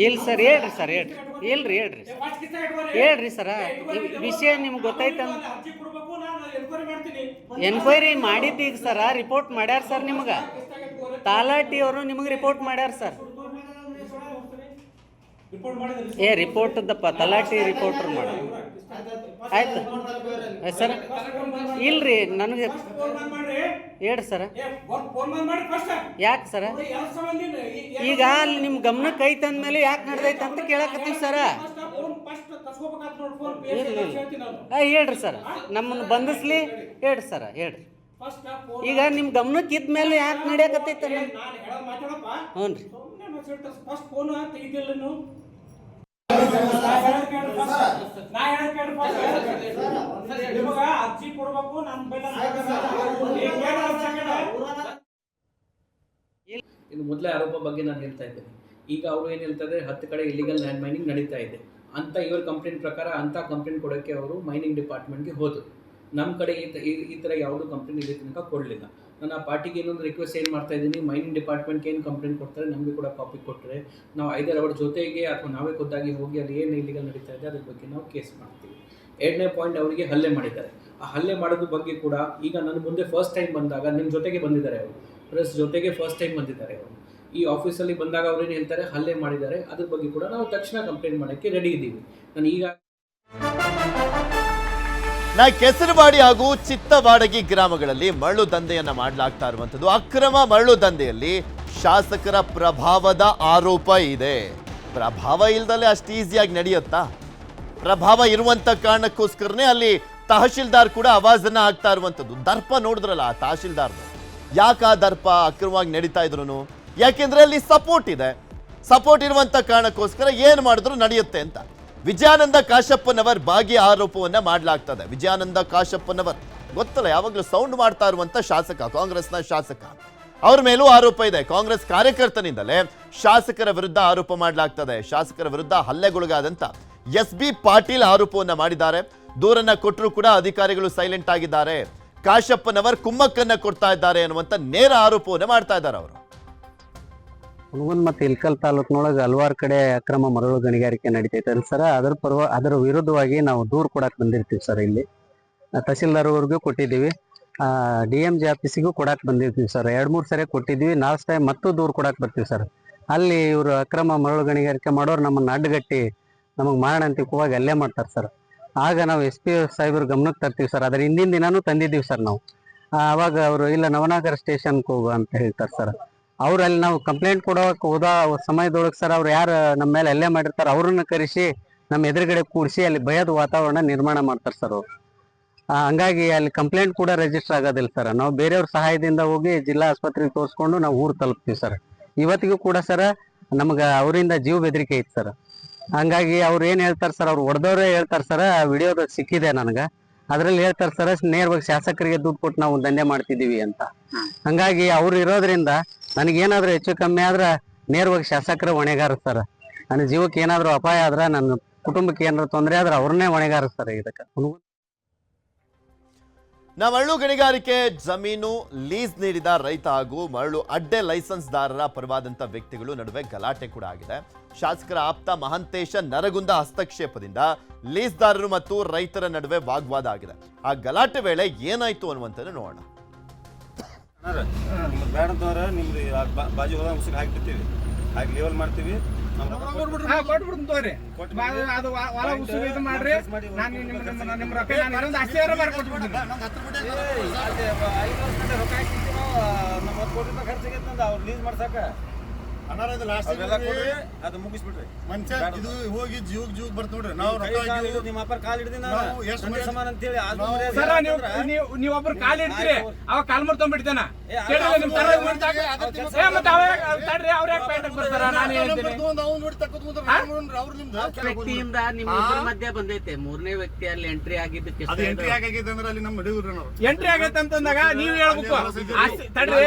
ಇಲ್ಲ ಸರ್, ಹೇಳ್ರಿ ಸರ, ವಿಷಯ ನಿಮ್ಗೆ ಗೊತ್ತೈತ? ಎನ್ಕ್ವೈರಿ ಮಾಡಿದ್ದು ಈಗ ಸರ, ರಿಪೋರ್ಟ್ ಮಾಡ್ಯಾರ ಸರ್. ನಿಮ್ಗೆ ತಾಲಾಟಿ ಅವರು ನಿಮಗೆ ರಿಪೋರ್ಟ್ ಮಾಡ್ಯಾರ ಸರ್. ರಿಪೋರ್ಟ್ದಪ್ಪ ತಲಾಟಿ ರಿಪೋರ್ಟರ್ ಮಾಡಿ ಆಯ್ತು ಸರ್. ಇಲ್ರಿ ನನಗೆ ಹೇಳ್ರಿ ಸರ. ಯಾಕೆ ಸರ? ಈಗ ಅಲ್ಲಿ ನಿಮ್ಮ ಗಮನಕ್ಕೆ ಐತೆ ಅಂದಮೇಲೆ ಯಾಕೆ ನಡೆದೈತೆ ಅಂತ ಕೇಳಕತ್ತೀವಿ ಸರ. ಹೇಳ್ರಿ ಸರ್, ನಮ್ಮನ್ನು ಬಂಧಿಸ್ಲಿ. ಹೇಳ್ರಿ ಸರ, ಹೇಳ್ರಿ. ಈಗ ನಿಮ್ಮ ಗಮನಕ್ಕೆ ಇದ್ಮೇಲೆ ಯಾಕೆ ನಡೆಯಕತ್ತೈತೆ? ಹ್ಞೂ ರೀ. ಇನ್ನು ಮೊದಲೇ ಆರೋಪ ಬಗ್ಗೆ ನಾನು ಹೇಳ್ತಾ ಇದ್ದೇನೆ. ಈಗ ಅವರು ಏನು ಹೇಳ್ತಾರೆ, 10 ಕಡೆ ಇಲ್ಲಿಗಲ್ ಲ್ಯಾಂಡ್ ಮೈನಿಂಗ್ ನಡೀತಾ ಇದೆ ಅಂತ ಇವ್ರ ಕಂಪ್ಲೇಂಟ್ ಪ್ರಕಾರ ಅಂತ ಕಂಪ್ಲೇಂಟ್ ಕೊಡೋಕ್ಕೆ ಅವರು ಮೈನಿಂಗ್ ಡಿಪಾರ್ಟ್ಮೆಂಟ್ಗೆ ಹೋದರು. ನಮ್ಮ ಕಡೆ ಈ ಥರ ಯಾವುದೂ ಕಂಪ್ಲೇಂಟ್ ಇಲ್ಲಿ ತನಕ ಕೊಡಲಿಲ್ಲ. ನಾನು ಆ ಪಾರ್ಟಿಗೆ ಇನ್ನೊಂದು ರಿಕ್ವೆಸ್ಟ್ ಏನು ಮಾಡ್ತಾ ಇದ್ದೀನಿ, ಮೈನಿಂಗ್ ಡಿಪಾರ್ಟ್ಮೆಂಟ್ಗೆ ಏನು ಕಂಪ್ಲೇಂಟ್ ಕೊಡ್ತಾರೆ ನಮಗೆ ಕೂಡ ಕಾಪಿ ಕೊಟ್ಟರೆ ನಾವು ಐದರ್ ಅವ್ರ ಜೊತೆಗೆ ಅಥವಾ ನಾವೇ ಖುದ್ದಾಗಿ ಹೋಗಿ ಅಲ್ಲಿ ಏನು ಇಲ್ಲಿಗಲ್ ನಡೀತಾ ಇದೆ ಅದ್ರ ಬಗ್ಗೆ ನಾವು ಕೇಸ್ ಮಾಡ್ತೀವಿ. 2ನೇ ಪಾಯಿಂಟ್, ಅವರಿಗೆ ಹಲ್ಲೆ ಮಾಡಿದ್ದಾರೆ. ಆ ಹಲ್ಲೆ ಮಾಡೋದ್ರ ಬಗ್ಗೆ ಕೂಡ ಈಗ ನನ್ನ ಮುಂದೆ ಫಸ್ಟ್ ಟೈಮ್ ಬಂದಾಗ ನಿಮ್ಮ ಜೊತೆಗೆ ಬಂದಿದ್ದಾರೆ ಅವರು, ಪ್ರೆಸ್ ಜೊತೆಗೆ ಫಸ್ಟ್ ಟೈಮ್ ಬಂದಿದ್ದಾರೆ ಅವರು. ಈ ಆಫೀಸಲ್ಲಿ ಬಂದಾಗ ಅವ್ರೇನು ಹೇಳ್ತಾರೆ, ಹಲ್ಲೆ ಮಾಡಿದ್ದಾರೆ. ಅದ್ರ ಬಗ್ಗೆ ಕೂಡ ನಾವು ತಕ್ಷಣ ಕಂಪ್ಲೇಂಟ್ ಮಾಡೋಕ್ಕೆ ರೆಡಿ ಇದ್ದೀವಿ. ನಾನು ಈಗ ಕೆಸರುವಾಡಿ ಹಾಗೂ ಚಿತ್ತವಾಡಗಿ ಗ್ರಾಮಗಳಲ್ಲಿ ಮರಳು ದಂಧೆಯನ್ನ ಮಾಡಲಾಗ್ತಾ ಇರುವಂಥದ್ದು. ಅಕ್ರಮ ಮರಳು ದಂಧೆಯಲ್ಲಿ ಶಾಸಕರ ಪ್ರಭಾವದ ಆರೋಪ ಇದೆ. ಪ್ರಭಾವ ಇಲ್ದಲೆ ಅಷ್ಟು ಈಸಿಯಾಗಿ ನಡೆಯುತ್ತಾ? ಪ್ರಭಾವ ಇರುವಂತ ಕಾರಣಕ್ಕೋಸ್ಕರನೇ ಅಲ್ಲಿ ತಹಶೀಲ್ದಾರ್ ಕೂಡ ಆವಾಜನ್ನ ಹಾಕ್ತಾ ಇರುವಂಥದ್ದು. ದರ್ಪ ನೋಡಿದ್ರಲ್ಲ ಆ ತಹಶೀಲ್ದಾರ್ದು, ಯಾಕೆ ಆ ದರ್ಪ ಅಕ್ರಮವಾಗಿ ನಡೀತಾ ಇದ್ರು? ಯಾಕೆಂದ್ರೆ ಅಲ್ಲಿ ಸಪೋರ್ಟ್ ಇದೆ. ಸಪೋರ್ಟ್ ಇರುವಂತ ಕಾರಣಕ್ಕೋಸ್ಕರ ಏನು ಮಾಡಿದ್ರು ನಡೆಯುತ್ತೆ ಅಂತ. ವಿಜಯಾನಂದ ಕಾಶಪ್ಪನವರ್ ಭಾಗಿ ಆರೋಪವನ್ನ ಮಾಡಲಾಗ್ತದೆ. ವಿಜಯಾನಂದ ಕಾಶಪ್ಪನವರ್ ಗೊತ್ತಲ್ಲ, ಯಾವಾಗಲೂ ಸೌಂಡ್ ಮಾಡ್ತಾ ಇರುವಂತ ಶಾಸಕ, ಕಾಂಗ್ರೆಸ್ನ ಶಾಸಕ. ಅವ್ರ ಮೇಲೂ ಆರೋಪ ಇದೆ. ಕಾಂಗ್ರೆಸ್ ಕಾರ್ಯಕರ್ತನಿಂದಲೇ ಶಾಸಕರ ವಿರುದ್ಧ ಆರೋಪ ಮಾಡಲಾಗ್ತದೆ. ಶಾಸಕರ ವಿರುದ್ಧ ಹಲ್ಲೆಗೊಳಗಾದಂತ SB ಪಾಟೀಲ್ ಆರೋಪವನ್ನ ಮಾಡಿದ್ದಾರೆ. ದೂರನ್ನ ಕೊಟ್ಟರು ಕೂಡ ಅಧಿಕಾರಿಗಳು ಸೈಲೆಂಟ್ ಆಗಿದ್ದಾರೆ. ಕಾಶಪ್ಪನವರ್ ಕುಮ್ಮಕ್ಕನ್ನ ಕೊಡ್ತಾ ಇದ್ದಾರೆ ಅನ್ನುವಂತ ನೇರ ಆರೋಪವನ್ನ ಮಾಡ್ತಾ ಇದ್ದಾರೆ ಅವರು. ಹುಣಗುಂದ ಮತ್ತು ಇಲ್ಕಲ್ ತಾಲೂಕಿನೊಳಗೆ ಹಲವಾರು ಕಡೆ ಅಕ್ರಮ ಮರಳು ಗಣಿಗಾರಿಕೆ ನಡೀತೈತೆ ಸರ್. ಅದರ ವಿರುದ್ಧವಾಗಿ ನಾವು ದೂರು ಕೊಡಕ್ಕೆ ಬಂದಿರ್ತೀವಿ ಸರ್. ಇಲ್ಲಿ ತಹಸೀಲ್ದಾರ್ ಅವ್ರಿಗೂ ಕೊಟ್ಟಿದ್ದೀವಿ, DMG ಆಫೀಸಿಗೂ ಕೊಡಕ್ಕೆ ಬಂದಿರ್ತೀವಿ ಸರ್. 2-3 ಸರಿ ಕೊಟ್ಟಿದ್ದೀವಿ. ಲಾಸ್ಟ್ ಟೈಮ್ ಮತ್ತೂ ದೂರು ಕೊಡಕ್ಕೆ ಬರ್ತೀವಿ ಸರ್. ಅಲ್ಲಿ ಇವರು ಅಕ್ರಮ ಮರಳು ಗಣಿಗಾರಿಕೆ ಮಾಡೋರು ನಮ್ಮನ್ನು ಅಡ್ಡಗಟ್ಟಿ ನಮಗೆ ಮಾಡೋಣ ಅಂತ ಹೋಗಿ ಅಲ್ಲೇ ಮಾಡ್ತಾರೆ ಸರ್. ಆಗ ನಾವು SP ಸಾಹೇಬ್ರ ಗಮನಕ್ಕೆ ತರ್ತೀವಿ ಸರ್. ಅದರ ಹಿಂದಿನ ದಿನಾನೂ ತಂದಿದ್ದೀವಿ ಸರ್ ನಾವು. ಆವಾಗ ಅವರು ಇಲ್ಲ ನವನಗರ ಸ್ಟೇಷನ್ಗೆ ಹೋಗು ಅಂತ ಹೇಳ್ತಾರೆ ಸರ್. ಅವ್ರು ಅಲ್ಲಿ ನಾವು ಕಂಪ್ಲೇಂಟ್ ಕೊಡೋಕೆ ಹೋದ ಸಮಯದೊಳಗೆ ಸರ್ ಅವ್ರು ಯಾರು ನಮ್ಮ ಮೇಲೆ ಹಲ್ಲೆ ಮಾಡಿರ್ತಾರೆ ಅವ್ರನ್ನ ಕರೆಸಿ ನಮ್ಮ ಎದುರುಗಡೆ ಕೂಡಿಸಿ ಅಲ್ಲಿ ಭಯದ ವಾತಾವರಣ ನಿರ್ಮಾಣ ಮಾಡ್ತಾರೆ ಸರ್ ಅವರು. ಹಂಗಾಗಿ ಅಲ್ಲಿ ಕಂಪ್ಲೇಂಟ್ ಕೂಡ ರಿಜಿಸ್ಟರ್ ಆಗೋದಿಲ್ಲ ಸರ್. ನಾವು ಬೇರೆಯವ್ರ ಸಹಾಯದಿಂದ ಹೋಗಿ ಜಿಲ್ಲಾ ಆಸ್ಪತ್ರೆಗೆ ತೋರಿಸ್ಕೊಂಡು ನಾವು ಊರು ತಲುಪ್ತೀವಿ ಸರ್. ಇವತ್ತಿಗೂ ಕೂಡ ಸರ್ ನಮ್ಗೆ ಅವರಿಂದ ಜೀವ ಬೆದರಿಕೆ ಐತೆ ಸರ್. ಹಂಗಾಗಿ ಅವ್ರು ಏನು ಹೇಳ್ತಾರೆ ಸರ್, ಅವ್ರು ಹೊಡೆದವ್ರೆ ಹೇಳ್ತಾರೆ ಸರ್. ವಿಡಿಯೋದಾಗ ಸಿಕ್ಕಿದೆ ನನಗೆ. ಅದ್ರಲ್ಲಿ ಹೇಳ್ತಾರೆ ಸರ್, ನೇರವಾಗಿ ಶಾಸಕರಿಗೆ ದುಡ್ಡು ಕೊಟ್ಟು ನಾವು ದಂಧೆ ಮಾಡ್ತಿದ್ದೀವಿ ಅಂತ. ಹಂಗಾಗಿ ಅವ್ರು ಇರೋದ್ರಿಂದ ನನಗೇನಾದ್ರೂ ಹೆಚ್ಚು ಕಮ್ಮಿ ಆದ್ರೆ ನೇರವಾಗಿ ಶಾಸಕರ ಹೊಣೆಗಾರ ಸರ್. ನನ್ನ ಜೀವಕ್ಕೆ ಏನಾದರೂ ಅಪಾಯ ಆದ್ರೆ ನನ್ನ ಕುಟುಂಬಕ್ಕೆ ಏನಾರ ತೊಂದರೆ ಆದ್ರೆ ಅವ್ರನ್ನೇ ಹೊಣೆಗಾರಿಸ್ತಾರೆ ಇದಕ್ಕೆ. ಮರಳು ಗಣಿಗಾರಿಕೆ ಜಮೀನು ಲೀಸ್ ನೀಡಿದ ರೈತ ಹಾಗೂ ಮರಳು ಅಡ್ಡೆ ಲೈಸೆನ್ಸ್ದಾರರ ಪರವಾದಂಥ ವ್ಯಕ್ತಿಗಳು ನಡುವೆ ಗಲಾಟೆ ಕೂಡ ಆಗಿದೆ. ಶಾಸಕರ ಆಪ್ತ ಮಹಂತೇಶ ನರಗುಂದ ಹಸ್ತಕ್ಷೇಪದಿಂದ ಲೀಸ್ದಾರರು ಮತ್ತು ರೈತರ ನಡುವೆ ವಾಗ್ವಾದ ಆಗಿದೆ. ಆ ಗಲಾಟೆ ವೇಳೆ ಏನಾಯ್ತು ಅನ್ನುವಂಥದ್ದು ನೋಡೋಣ. ಬೇಡದವ್ರ ನಿಮ್ದು ಬಾಜು ಹೋದ ಉಸಿರು ಹಾಕಿರ್ತೀವಿ, ಹಾಕಿ ಲೇವಲ್ ಮಾಡ್ತೀವಿ. ಅವ್ರು ಲೀಸ್ ಮಾಡ್ಸಾಕ ಅದು ಮುಗಿಸ್ಬಿಟ್ರಿ ಇದು ಹೋಗಿ ಜೀವಕ್ ಬರ್ತ ನೋಡ್ರಿ. ನಾವು ನಿಮ್ಮ ಅಪ್ಪರ ಕಾಲ್ ಹಿಡಿದ ಸಮಾನ ಅಂತ ಹೇಳಿ ನೀವ್ ಒಬ್ರು ಕಾಲ್ ಹಿಡ್ತೀರಿ, ಅವಾಗ ಕಾಲ್ ಮಾಡ್ಕೊಂಡ್ಬಿಡ್ತೇನ ವ್ಯಕ್ತಿಯಿಂದ ನಿಮ್ಮ ಮಧ್ಯೆ ಬಂದೈತೆ. ಮೂರನೇ ವ್ಯಕ್ತಿ ಅಲ್ಲಿ ಎಂಟ್ರಿ ಆಗಿದ್ದಕ್ಕೆ ಎಂಟ್ರಿ ಆಗೈತೆ ಅಂತಂದಾಗ ನೀವ್ ಹೇಳ್ಬೇಕು. ತಡ್ರಿ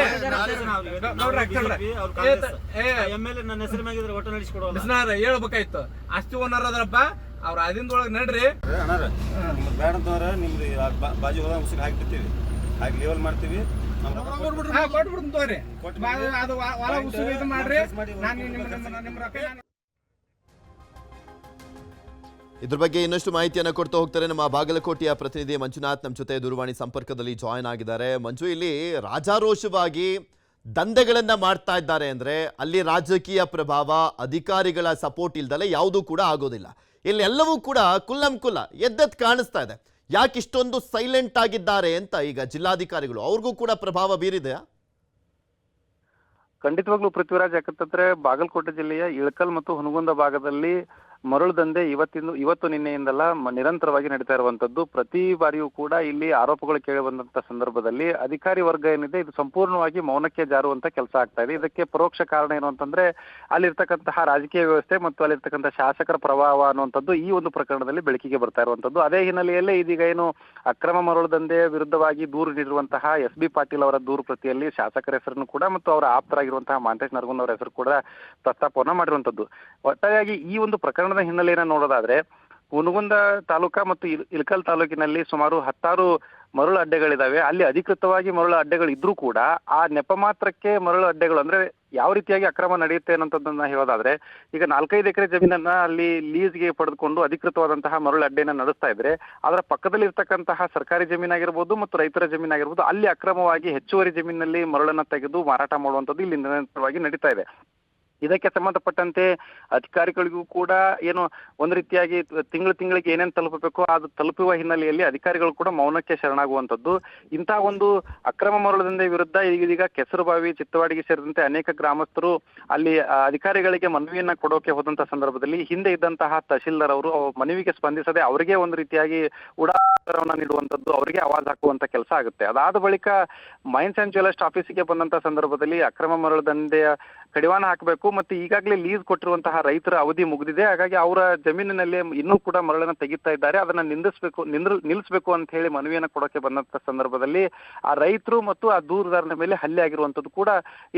MLA ನನ್ನ ಹೆಸರು ಮ್ಯಾಗಿದ್ರೆ ಒಟ್ಟು ನಡೆಸಿಕೊಡೋಲ್ಲ ಹೇಳ್ಬೇಕಾಯ್ತು. ಆಸ್ತಿ ಓನರ್ ಅದ್ರಪ್ಪ, ಅವ್ರ ಅದಿಂದೊಳಗೆ ನಡ್ರಿ. ಬೇಡದವ್ರ ನಿಮ್ದು ಬಾಜು ಹೋದ ಉಸಿರು ಹಾಕಿರ್ತೀವಿ, ಹಾಕಿ ಲೇವಲ್ ಮಾಡ್ತೀವಿ. ಕೊಟ್ಬಿಡ್ತೀನಿ ಅದು ಹೊಲ ಉಸಿರು ಇದು ಮಾಡ್ರಿ. ನಿಮ್ ರೊಕ್ಕ ಇದ್ರ ಬಗ್ಗೆ ಇನ್ನಷ್ಟು ಮಾಹಿತಿಯನ್ನು ಕೊಡ್ತಾ ಹೋಗ್ತಾರೆ ನಮ್ಮ ಬಾಗಲಕೋಟೆಯ ಪ್ರತಿನಿಧಿ ಮಂಜುನಾಥ್ ನಮ್ಮ ಜೊತೆ ದೂರವಾಣಿ ಸಂಪರ್ಕದಲ್ಲಿ ಜಾಯ್ನ್ ಆಗಿದ್ದಾರೆ. ಮಂಜು, ಇಲ್ಲಿ ರಾಜಾರೋಷವಾಗಿ ದಂಧೆಗಳನ್ನ ಮಾಡ್ತಾ ಇದ್ದಾರೆ ಅಂದ್ರೆ ಅಲ್ಲಿ ರಾಜಕೀಯ ಪ್ರಭಾವ, ಅಧಿಕಾರಿಗಳ ಸಪೋರ್ಟ್ ಇಲ್ದಲೆ ಯಾವುದೂ ಕೂಡ ಆಗೋದಿಲ್ಲ. ಇಲ್ಲಿ ಎಲ್ಲವೂ ಕೂಡ ಕುಲ್ಲಂಕುಲ್ಲ ಎದ್ದೆದ್ದು ಕಾಣಿಸ್ತಾ ಇದೆ. ಯಾಕೆ ಇಷ್ಟೊಂದು ಸೈಲೆಂಟ್ ಆಗಿದ್ದಾರೆ ಅಂತ ಈಗ ಜಿಲ್ಲಾಧಿಕಾರಿಗಳು ಅವ್ರಿಗೂ ಕೂಡ ಪ್ರಭಾವ ಬೀರಿದೆಯಾ? ಖಂಡಿತವಾಗ್ಲೂ ಪೃಥ್ವಿರಾಜ್, ಯಾಕಂತಂದ್ರೆ ಬಾಗಲಕೋಟೆ ಜಿಲ್ಲೆಯ ಇಳಕಲ್ ಮತ್ತು ಹುನಗುಂದ ಭಾಗದಲ್ಲಿ ಮರಳು ದಂಧೆ ಇವತ್ತು ನಿನ್ನೆಯಿಂದಲ್ಲ ನಿರಂತರವಾಗಿ ನಡೀತಾ ಇರುವಂತದ್ದು. ಪ್ರತಿ ಬಾರಿಯೂ ಕೂಡ ಇಲ್ಲಿ ಆರೋಪಗಳು ಕೇಳಿ ಬಂದಂತ ಸಂದರ್ಭದಲ್ಲಿ ಅಧಿಕಾರಿ ವರ್ಗ ಏನಿದೆ ಇದು ಸಂಪೂರ್ಣವಾಗಿ ಮೌನಕ್ಕೆ ಜಾರುವಂತ ಕೆಲಸ ಆಗ್ತಾ ಇದೆ. ಇದಕ್ಕೆ ಪರೋಕ್ಷ ಕಾರಣ ಏನು ಅಂತಂದ್ರೆ ಅಲ್ಲಿರ್ತಕ್ಕಂತಹ ರಾಜಕೀಯ ವ್ಯವಸ್ಥೆ ಮತ್ತು ಅಲ್ಲಿರ್ತಕ್ಕಂತಹ ಶಾಸಕರ ಪ್ರಭಾವ ಅನ್ನುವಂಥದ್ದು ಈ ಒಂದು ಪ್ರಕರಣದಲ್ಲಿ ಬೆಳಕಿಗೆ ಬರ್ತಾ ಇರುವಂತದ್ದು. ಅದೇ ಹಿನ್ನೆಲೆಯಲ್ಲೇ ಇದೀಗ ಏನು ಅಕ್ರಮ ಮರಳು ದಂಧೆ ವಿರುದ್ಧವಾಗಿ ದೂರು ನೀಡಿರುವಂತಹ SB ಪಾಟೀಲ್ ಅವರ ದೂರು ಪ್ರತಿಯಲ್ಲಿ ಶಾಸಕರ ಹೆಸರನ್ನು ಕೂಡ ಮತ್ತು ಅವರ ಆಪ್ತರಾಗಿರುವಂತಹ ಮಹಂತೇಶ್ ನರಗುಂದ ಅವರ ಹೆಸರು ಕೂಡ ಪ್ರಸ್ತಾಪವನ್ನ ಮಾಡಿರುವಂತದ್ದು. ಒಟ್ಟಾಗಿ ಈ ಒಂದು ಪ್ರಕರಣ ಹಿನ್ನೆಲೆಯನ್ನು ನೋಡೋದಾದ್ರೆ ಹುನಗುಂದ ತಾಲೂಕಾ ಮತ್ತು ಇಳಕಲ್ ತಾಲೂಕಿನಲ್ಲಿ ಸುಮಾರು 10 ಮರಳು ಅಡ್ಡೆಗಳಿದಾವೆ. ಅಲ್ಲಿ ಅಧಿಕೃತವಾಗಿ ಮರಳು ಅಡ್ಡೆಗಳು ಇದ್ರೂ ಕೂಡ ಆ ನೆಪ ಮಾತ್ರಕ್ಕೆ ಮರಳು ಅಡ್ಡೆಗಳು ಅಂದ್ರೆ ಯಾವ ರೀತಿಯಾಗಿ ಅಕ್ರಮ ನಡೆಯುತ್ತೆ ಅನ್ನೋದನ್ನ ಹೇಳೋದಾದ್ರೆ, ಈಗ 4-5 ಎಕರೆ ಜಮೀನನ್ನ ಅಲ್ಲಿ ಲೀಸ್ಗೆ ಪಡೆದುಕೊಂಡು ಅಧಿಕೃತವಾದಂತಹ ಮರಳು ಅಡ್ಡೆನ ನಡೆಸ್ತಾ ಇದ್ರೆ ಅದರ ಪಕ್ಕದಲ್ಲಿ ಇರ್ತಕ್ಕಂತಹ ಸರ್ಕಾರಿ ಜಮೀನಾಗಿರ್ಬೋದು ಮತ್ತು ರೈತರ ಜಮೀನಾಗಿರ್ಬೋದು ಅಲ್ಲಿ ಅಕ್ರಮವಾಗಿ ಹೆಚ್ಚುವರಿ ಜಮೀನಲ್ಲಿ ಮರಳನ್ನ ತೆಗೆದು ಮಾರಾಟ ಮಾಡುವಂಥದ್ದು ಇಲ್ಲಿ ನಿರಂತರವಾಗಿ ನಡೀತಾ ಇದೆ. ಇದಕ್ಕೆ ಸಂಬಂಧಪಟ್ಟಂತೆ ಅಧಿಕಾರಿಗಳಿಗೂ ಕೂಡ ಏನು ಒಂದು ರೀತಿಯಾಗಿ ತಿಂಗಳಿಗೆ ಏನೇನು ತಲುಪಬೇಕೋ ಅದು ತಲುಪುವ ಹಿನ್ನೆಲೆಯಲ್ಲಿ ಅಧಿಕಾರಿಗಳು ಕೂಡ ಮೌನಕ್ಕೆ ಶರಣಾಗುವಂಥದ್ದು. ಇಂತಹ ಒಂದು ಅಕ್ರಮ ಮರಳು ದಂಧೆ ವಿರುದ್ಧ ಇದೀಗ ಕೆಸರುಬಾವಿ, ಚಿತ್ತವಾಡಿಗೆ ಸೇರಿದಂತೆ ಅನೇಕ ಗ್ರಾಮಸ್ಥರು ಅಲ್ಲಿ ಅಧಿಕಾರಿಗಳಿಗೆ ಮನವಿಯನ್ನ ಕೊಡೋಕೆ ಹೋದಂತ ಸಂದರ್ಭದಲ್ಲಿ ಹಿಂದೆ ಇದ್ದಂತಹ ತಹಶೀಲ್ದಾರ್ ಅವರು ಮನವಿಗೆ ಸ್ಪಂದಿಸದೆ ಅವರಿಗೆ ಒಂದು ರೀತಿಯಾಗಿ ಉಡಾವನ್ನ ನೀಡುವಂಥದ್ದು, ಅವರಿಗೆ ಆವಾಜ್ ಹಾಕುವಂತ ಕೆಲಸ ಆಗುತ್ತೆ. ಅದಾದ ಬಳಿಕ ಮೈನ್ಸ್ ಅಂಡ್ ಜ್ಯುವೆಲರ್ಸ್ ಆಫೀಸಿಗೆ ಬಂದಂತ ಸಂದರ್ಭದಲ್ಲಿ ಅಕ್ರಮ ಮರಳು ದಂಧೆಯ ಕಡಿವಾಣ ಹಾಕಬೇಕು ಮತ್ತು ಈಗಾಗಲೇ ಲೀಸ್ ಕೊಟ್ಟಿರುವಂತಹ ರೈತರ ಅವಧಿ ಮುಗಿದಿದೆ, ಹಾಗಾಗಿ ಅವರ ಜಮೀನಿನಲ್ಲಿ ಇನ್ನೂ ಕೂಡ ಮರಳನ್ನ ತೆಗಿತಾ ಇದ್ದಾರೆ, ಅದನ್ನ ನಿಲ್ಲಿಸಬೇಕು ಅಂತ ಹೇಳಿ ಮನವಿಯನ್ನ ಕೊಡೋಕೆ ಬಂದಂತ ಸಂದರ್ಭದಲ್ಲಿ ಆ ರೈತರು ಮತ್ತು ಆ ದೂರುದಾರನ ಮೇಲೆ ಹಲ್ಲೆ ಆಗಿರುವಂತದ್ದು ಕೂಡ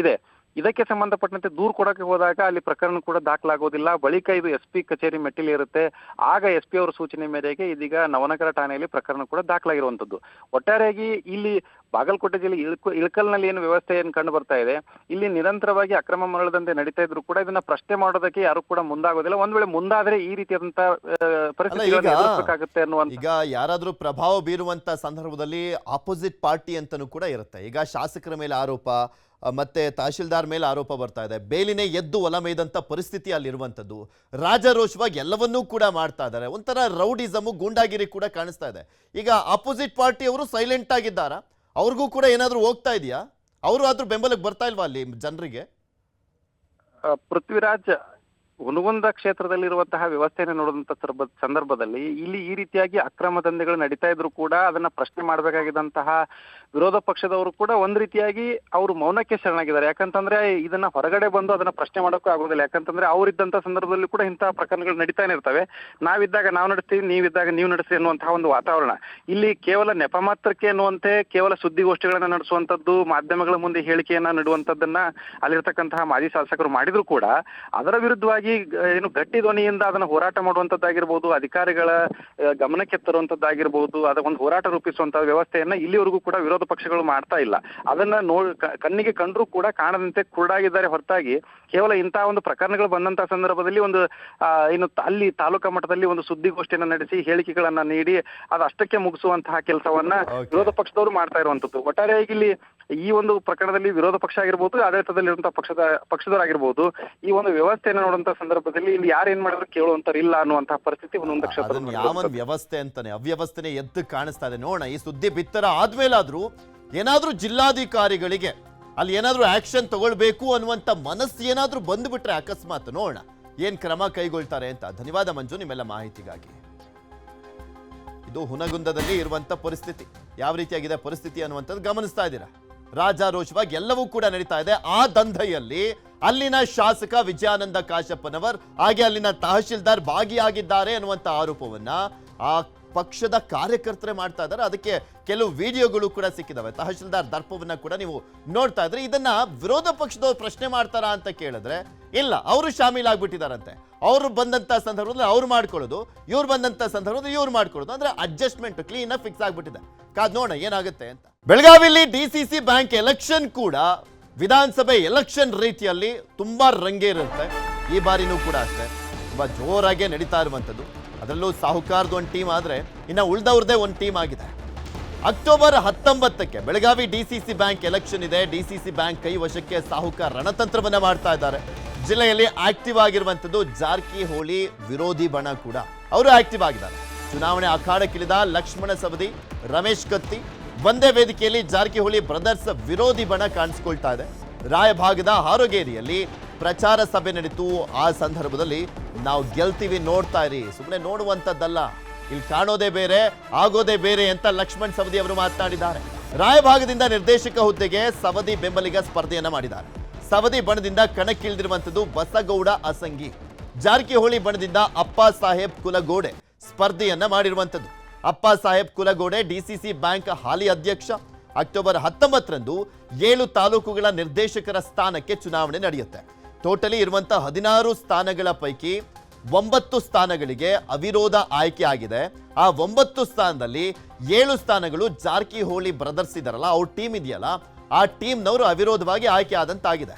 ಇದೆ. ಇದಕ್ಕೆ ಸಂಬಂಧಪಟ್ಟಂತೆ ದೂರು ಕೊಡಕ್ಕೆ ಹೋದಾಗ ಅಲ್ಲಿ ಪ್ರಕರಣ ಕೂಡ ದಾಖಲಾಗೋದಿಲ್ಲ. ಬಳಿಕ ಇದು SP ಕಚೇರಿ ಮೆಟ್ಟಿಲು ಇರುತ್ತೆ. ಆಗ SP ಅವರ ಸೂಚನೆ ಮೇರೆಗೆ ಇದೀಗ ನವನಗರ ಠಾಣೆಯಲ್ಲಿ ಪ್ರಕರಣ ಕೂಡ ದಾಖಲಾಗಿರುವಂತದ್ದು. ಒಟ್ಟಾರೆಯಾಗಿ ಇಲ್ಲಿ ಬಾಗಲಕೋಟೆ ಜಿಲ್ಲೆ ಇಳಕಲ್ನಲ್ಲಿ ಏನು ವ್ಯವಸ್ಥೆ ಕಂಡು ಬರ್ತಾ ಇದೆ, ಇಲ್ಲಿ ನಿರಂತರವಾಗಿ ಅಕ್ರಮ ಮರಳು ದಂಧೆ ನಡೀತಾ ಇದ್ರು ಕೂಡ ಇದನ್ನ ಪ್ರಶ್ನೆ ಮಾಡೋದಕ್ಕೆ ಯಾರು ಕೂಡ ಮುಂದಾಗೋದಿಲ್ಲ. ಒಂದ್ ವೇಳೆ ಮುಂದಾದ್ರೆ ಈ ರೀತಿಯಾದಂತಹ ಪರಿಸ್ಥಿತಿಗಳನ್ನು ಎದುರಿಸಬೇಕಾಗುತ್ತೆ ಅನ್ನುವಂತ. ಈಗ ಯಾರಾದ್ರೂ ಪ್ರಭಾವ ಬೀರುವಂತ ಸಂದರ್ಭದಲ್ಲಿ ಆಪೋಸಿಟ್ ಪಾರ್ಟಿ ಅಂತಾನೂ ಕೂಡ ಇರುತ್ತೆ. ಈಗ ಶಾಸಕರ ಮೇಲೆ ಆರೋಪ ಮತ್ತೆ ತಹಶೀಲ್ದಾರ್ ಮೇಲೆ ಆರೋಪ ಬರ್ತಾ ಇದೆ. ಬೇಲಿನೇ ಎದ್ದು ಒಲ ಮೇಯ್ದಂತ ಪರಿಸ್ಥಿತಿ ಅಲ್ಲಿರುವಂಥದ್ದು. ರಾಜಾರೋಷವಾಗಿ ಎಲ್ಲವನ್ನೂ ಕೂಡ ಮಾಡ್ತಾ ಇದ್ದಾರೆ. ಒಂಥರ ರೌಡಿಸಮು, ಗೂಂಡಾಗಿರಿ ಕೂಡ ಕಾಣಿಸ್ತಾ ಇದೆ. ಈಗ ಆಪೋಸಿಟ್ ಪಾರ್ಟಿ ಅವರು ಸೈಲೆಂಟ್ ಆಗಿದ್ದಾರಾ? ಅವ್ರಿಗೂ ಕೂಡ ಏನಾದರೂ ಹೋಗ್ತಾ ಇದೆಯಾ? ಅವರು ಆದ್ರೂ ಬೆಂಬಲಕ್ಕೆ ಬರ್ತಾ ಇಲ್ವಾ ಅಲ್ಲಿ ಜನರಿಗೆ? ಪೃಥ್ವಿರಾಜ್, ಹುನಗುಂದ ಕ್ಷೇತ್ರದಲ್ಲಿರುವಂತಹ ವ್ಯವಸ್ಥೆಯನ್ನು ನೋಡಿದಂತ ಸಂದರ್ಭದಲ್ಲಿ ಇಲ್ಲಿ ಈ ರೀತಿಯಾಗಿ ಅಕ್ರಮ ದಂಧೆಗಳು ನಡೀತಾ ಇದ್ರು ಕೂಡ ಅದನ್ನ ಪ್ರಶ್ನೆ ಮಾಡಬೇಕಾಗಿದ್ದಂತಹ ವಿರೋಧ ಪಕ್ಷದವರು ಕೂಡ ಒಂದ್ ರೀತಿಯಾಗಿ ಅವರು ಮೌನಕ್ಕೆ ಶರಣಾಗಿದ್ದಾರೆ. ಯಾಕಂತಂದ್ರೆ ಇದನ್ನ ಹೊರಗಡೆ ಬಂದು ಅದನ್ನ ಪ್ರಶ್ನೆ ಮಾಡೋಕ್ಕೂ ಆಗೋದಿಲ್ಲ. ಯಾಕಂತಂದ್ರೆ ಅವರಿದ್ದಂತ ಸಂದರ್ಭದಲ್ಲಿ ಕೂಡ ಇಂತಹ ಪ್ರಕರಣಗಳು ನಡೀತಾನೆ ಇರ್ತವೆ. ನಾವಿದ್ದಾಗ ನಾವು ನಡೆಸ್ತೀವಿ, ನೀವಿದ್ದಾಗ ನೀವು ನಡೆಸಿ ಅನ್ನುವಂತಹ ಒಂದು ವಾತಾವರಣ ಇಲ್ಲಿ ಕೇವಲ ನೆಪ ಮಾತ್ರಕ್ಕೆ ಅನ್ನುವಂತೆ ಕೇವಲ ಸುದ್ದಿಗೋಷ್ಠಿಗಳನ್ನ ನಡೆಸುವಂತದ್ದು, ಮಾಧ್ಯಮಗಳ ಮುಂದೆ ಹೇಳಿಕೆಯನ್ನ ನೀಡುವಂತದ್ದನ್ನ ಅಲ್ಲಿರ್ತಕ್ಕಂತಹ ಮಾಜಿ ಶಾಸಕರು ಮಾಡಿದ್ರು ಕೂಡ ಅದರ ವಿರುದ್ಧವಾಗಿ ಹೀಗಾಗಿ ಏನು ಗಟ್ಟಿ ಧ್ವನಿಯಿಂದ ಅದನ್ನ ಹೋರಾಟ ಮಾಡುವಂತದ್ದಾಗಿರ್ಬೋದು, ಅಧಿಕಾರಿಗಳ ಗಮನಕ್ಕೆ ತರುವಂತದ್ದಾಗಿರ್ಬೋದು, ಅದಕ್ಕೊಂದು ಹೋರಾಟ ರೂಪಿಸುವಂತ ವ್ಯವಸ್ಥೆಯನ್ನ ಇಲ್ಲಿವರೆಗೂ ಕೂಡ ವಿರೋಧ ಪಕ್ಷಗಳು ಮಾಡ್ತಾ ಇಲ್ಲ. ಅದನ್ನ ಕಣ್ಣಿಗೆ ಕಂಡ್ರೂ ಕೂಡ ಕಾಣದಂತೆ ಕುರುಡಾಗಿದ್ದಾರೆ ಹೊರತಾಗಿ ಕೇವಲ ಇಂತಹ ಒಂದು ಪ್ರಕರಣಗಳು ಬಂದಂತ ಸಂದರ್ಭದಲ್ಲಿ ಒಂದು ಏನು ಅಲ್ಲಿ ತಾಲೂಕಾ ಮಟ್ಟದಲ್ಲಿ ಒಂದು ಸುದ್ದಿಗೋಷ್ಠಿಯನ್ನ ನಡೆಸಿ ಹೇಳಿಕೆಗಳನ್ನ ನೀಡಿ ಅದು ಅಷ್ಟಕ್ಕೆ ಮುಗಿಸುವಂತಹ ಕೆಲಸವನ್ನ ವಿರೋಧ ಪಕ್ಷದವರು ಮಾಡ್ತಾ ಇರುವಂತದ್ದು. ಒಟ್ಟಾರೆಯಾಗಿ ಇಲ್ಲಿ ಈ ಒಂದು ಪ್ರಕರಣದಲ್ಲಿ ವಿರೋಧ ಪಕ್ಷ ಆಗಿರ್ಬೋದು, ಆಡಳಿತದಲ್ಲಿರುವಂತಹ ಪಕ್ಷದವರಾಗಿರ್ಬೋದು, ಈ ಒಂದು ವ್ಯವಸ್ಥೆಯನ್ನು ನೋಡುವಂತ ಸಂದರ್ಭದಲ್ಲಿ ಇಲ್ಲಿ ಯಾರು ಏನ್ ಮಾಡಿದ್ರು ಕೇಳುವಂತರು ಇಲ್ಲ ಅನ್ನುವಂತಹ ಪರಿಸ್ಥಿತಿ ಒಂದೊಂದು ಕ್ಷೇತ್ರ ಯಾವನ್ ವ್ಯವಸ್ಥೆ ಅಂತಾನೆ ಅವ್ಯವಸ್ಥೆನೆ ಎದ್ದು ಕಾಣಿಸ್ತಾ ಇದೆ. ನೋಡೋಣ ಈ ಸುದ್ದಿ ಬಿತ್ತರ ಆದ್ಮೇಲಾದ್ರೂ ಏನಾದ್ರೂ ಜಿಲ್ಲಾಧಿಕಾರಿಗಳಿಗೆ ಅಲ್ಲಿ ಏನಾದ್ರೂ ಆಕ್ಷನ್ ತಗೊಳ್ಬೇಕು ಅನ್ನುವಂತ ಮನಸ್ಸು ಏನಾದ್ರೂ ಬಂದ್ಬಿಟ್ರೆ ಅಕಸ್ಮಾತ್ ನೋಡೋಣ ಏನ್ ಕ್ರಮ ಕೈಗೊಳ್ತಾರೆ ಅಂತ. ಧನ್ಯವಾದ ಮಂಜು ನಿಮ್ಮೆಲ್ಲ ಮಾಹಿತಿಗಾಗಿ. ಇದು ಹುನಗುಂದದಲ್ಲಿ ಇರುವಂತ ಪರಿಸ್ಥಿತಿ, ಯಾವ ರೀತಿಯಾಗಿದೆ ಪರಿಸ್ಥಿತಿ ಅನ್ನುವಂಥದ್ದು ಗಮನಿಸ್ತಾ ಇದ್ದೀರಾ. ರಾಜಾರೋಷವಾಗಿ ಎಲ್ಲವೂ ಕೂಡ ನಡೀತಾ ಇದೆ. ಆ ದಂಧೆಯಲ್ಲಿ ಅಲ್ಲಿನ ಶಾಸಕ ವಿಜಯಾನಂದ ಕಾಶಪ್ಪನವರ್ ಹಾಗೆ ಅಲ್ಲಿನ ತಹಶೀಲ್ದಾರ್ ಭಾಗಿಯಾಗಿದ್ದಾರೆ ಅನ್ನುವಂಥ ಆರೋಪವನ್ನ ಆ ಪಕ್ಷದ ಕಾರ್ಯಕರ್ತರೇ ಮಾಡ್ತಾ ಇದ್ದಾರೆ. ಅದಕ್ಕೆ ಕೆಲವು ವಿಡಿಯೋಗಳು ಕೂಡ ಸಿಕ್ಕಿದಾವೆ. ತಹಶೀಲ್ದಾರ್ ದರ್ಪವನ್ನ ಕೂಡ ನೀವು ನೋಡ್ತಾ ಇದ್ರೆ ಇದನ್ನ ವಿರೋಧ ಪಕ್ಷದವ್ರು ಪ್ರಶ್ನೆ ಮಾಡ್ತಾರಾ ಅಂತ ಕೇಳಿದ್ರೆ ಇಲ್ಲ, ಅವರು ಶಾಮೀಲಾಗ್ಬಿಟ್ಟಿದಾರಂತೆ. ಅವರು ಬಂದಂತ ಸಂದರ್ಭದಲ್ಲಿ ಅವ್ರು ಮಾಡ್ಕೊಳ್ಳೋದು, ಇವ್ರು ಬಂದಂತ ಸಂದರ್ಭದಲ್ಲಿ ಇವ್ರು ಮಾಡ್ಕೊಳ್ಳೋದು, ಅಂದ್ರೆ ಅಡ್ಜಸ್ಟ್ಮೆಂಟ್ ಕ್ಲೀನ್ ಆಗಿ ಫಿಕ್ಸ್ ಆಗ್ಬಿಟ್ಟಿದೆ. ಕಾದ್ ನೋಡೋಣ ಏನಾಗುತ್ತೆ ಅಂತ. ಬೆಳಗಾವಿಲಿ ಡಿಸಿಸಿ ಬ್ಯಾಂಕ್ ಎಲೆಕ್ಷನ್ ಕೂಡ ವಿಧಾನಸಭೆ ಎಲೆಕ್ಷನ್ ರೀತಿಯಲ್ಲಿ ತುಂಬಾ ರಂಗೇರುತ್ತೆ. ಈ ಬಾರಿನೂ ಕೂಡ ಅಷ್ಟೇ ತುಂಬಾ ಜೋರಾಗೆ ನಡೀತಾ ಇರುವಂಥದ್ದು. ಅದರಲ್ಲೂ ಸಾಹುಕಾರ್ದು ಒಂದು ಟೀಮ್ ಆದ್ರೆ ಇನ್ನು ಉಳ್ದವ್ರದೇ ಒಂದು ಟೀಮ್ ಆಗಿದೆ. ಅಕ್ಟೋಬರ್ 19ಕ್ಕೆ ಬೆಳಗಾವಿ ಡಿಸಿಸಿ ಬ್ಯಾಂಕ್ ಎಲೆಕ್ಷನ್ ಇದೆ. ಡಿಸಿಸಿ ಬ್ಯಾಂಕ್ ಕೈ ವಶಕ್ಕೆ ಸಾಹುಕಾರ್ ರಣತಂತ್ರವನ್ನ ಮಾಡ್ತಾ ಇದ್ದಾರೆ. ಜಿಲ್ಲೆಯಲ್ಲಿ ಆಕ್ಟಿವ್ ಆಗಿರುವಂಥದ್ದು ಜಾರಕಿಹೊಳಿ ವಿರೋಧಿ ಬಣ ಕೂಡ ಅವರು ಆಕ್ಟಿವ್ ಆಗಿದ್ದಾರೆ. ಚುನಾವಣೆ ಅಖಾಡಕ್ಕಿಳಿದ ಲಕ್ಷ್ಮಣ ಸವದಿ, ರಮೇಶ್ ಕತ್ತಿ ಒಂದೇ ವೇದಿಕೆಯಲ್ಲಿ ಜಾರಕಿಹೊಳಿ ಬ್ರದರ್ಸ್ ವಿರೋಧಿ ಬಣ ಕಾಣಿಸ್ಕೊಳ್ತಾ ಇದೆ. ರಾಯಭಾಗದ ಹಾರೋಗೇರಿಯಲ್ಲಿ ಪ್ರಚಾರ ಸಭೆ ನಡೀತು. ಆ ಸಂದರ್ಭದಲ್ಲಿ ನಾವು ಗೆಲ್ತೀವಿ ನೋಡ್ತಾ ಇರಿ, ಸುಮ್ಮನೆ ನೋಡುವಂಥದ್ದಲ್ಲ, ಇಲ್ಲಿ ಕಾಣೋದೇ ಬೇರೆ ಆಗೋದೇ ಬೇರೆ ಅಂತ ಲಕ್ಷ್ಮಣ್ ಸವದಿ ಅವರು ಮಾತನಾಡಿದ್ದಾರೆ. ರಾಯಭಾಗದಿಂದ ನಿರ್ದೇಶಕ ಹುದ್ದೆಗೆ ಸವದಿ ಬೆಂಬಲಿಗ ಸ್ಪರ್ಧೆಯನ್ನ ಮಾಡಿದ್ದಾರೆ. ಸವದಿ ಬಣದಿಂದ ಕಣಕ್ಕಿಳಿದಿರುವಂಥದ್ದು ಬಸಗೌಡ ಅಸಂಗಿ. ಜಾರಕಿಹೊಳಿ ಬಣದಿಂದ ಅಪ್ಪ ಸಾಹೇಬ್ ಕುಲಗೋಡೆ ಸ್ಪರ್ಧೆಯನ್ನ ಮಾಡಿರುವಂಥದ್ದು. ಅಪ್ಪ ಸಾಹೇಬ್ ಕುಲಗೋಡೆ ಡಿಸಿಸಿ ಬ್ಯಾಂಕ್ ಹಾಲಿ ಅಧ್ಯಕ್ಷ. ಅಕ್ಟೋಬರ್ 19ರಂದು 7 ತಾಲೂಕುಗಳ ನಿರ್ದೇಶಕರ ಸ್ಥಾನಕ್ಕೆ ಚುನಾವಣೆ ನಡೆಯುತ್ತೆ. ಟೋಟಲಿ ಇರುವಂತಹ 16 ಸ್ಥಾನಗಳ ಪೈಕಿ 9 ಸ್ಥಾನಗಳಿಗೆ ಅವಿರೋಧ ಆಯ್ಕೆ ಆಗಿದೆ. ಆ 9 ಸ್ಥಾನದಲ್ಲಿ 7 ಸ್ಥಾನಗಳು ಜಾರಕಿಹೊಳಿ ಬ್ರದರ್ಸ್ ಇದಾರಲ್ಲ, ಅವ್ರ ಟೀಮ್ ಇದೆಯಲ್ಲ, ಆ ಟೀಮ್ನವರು ಅವಿರೋಧವಾಗಿ ಆಯ್ಕೆ ಆದಂತಾಗಿದೆ.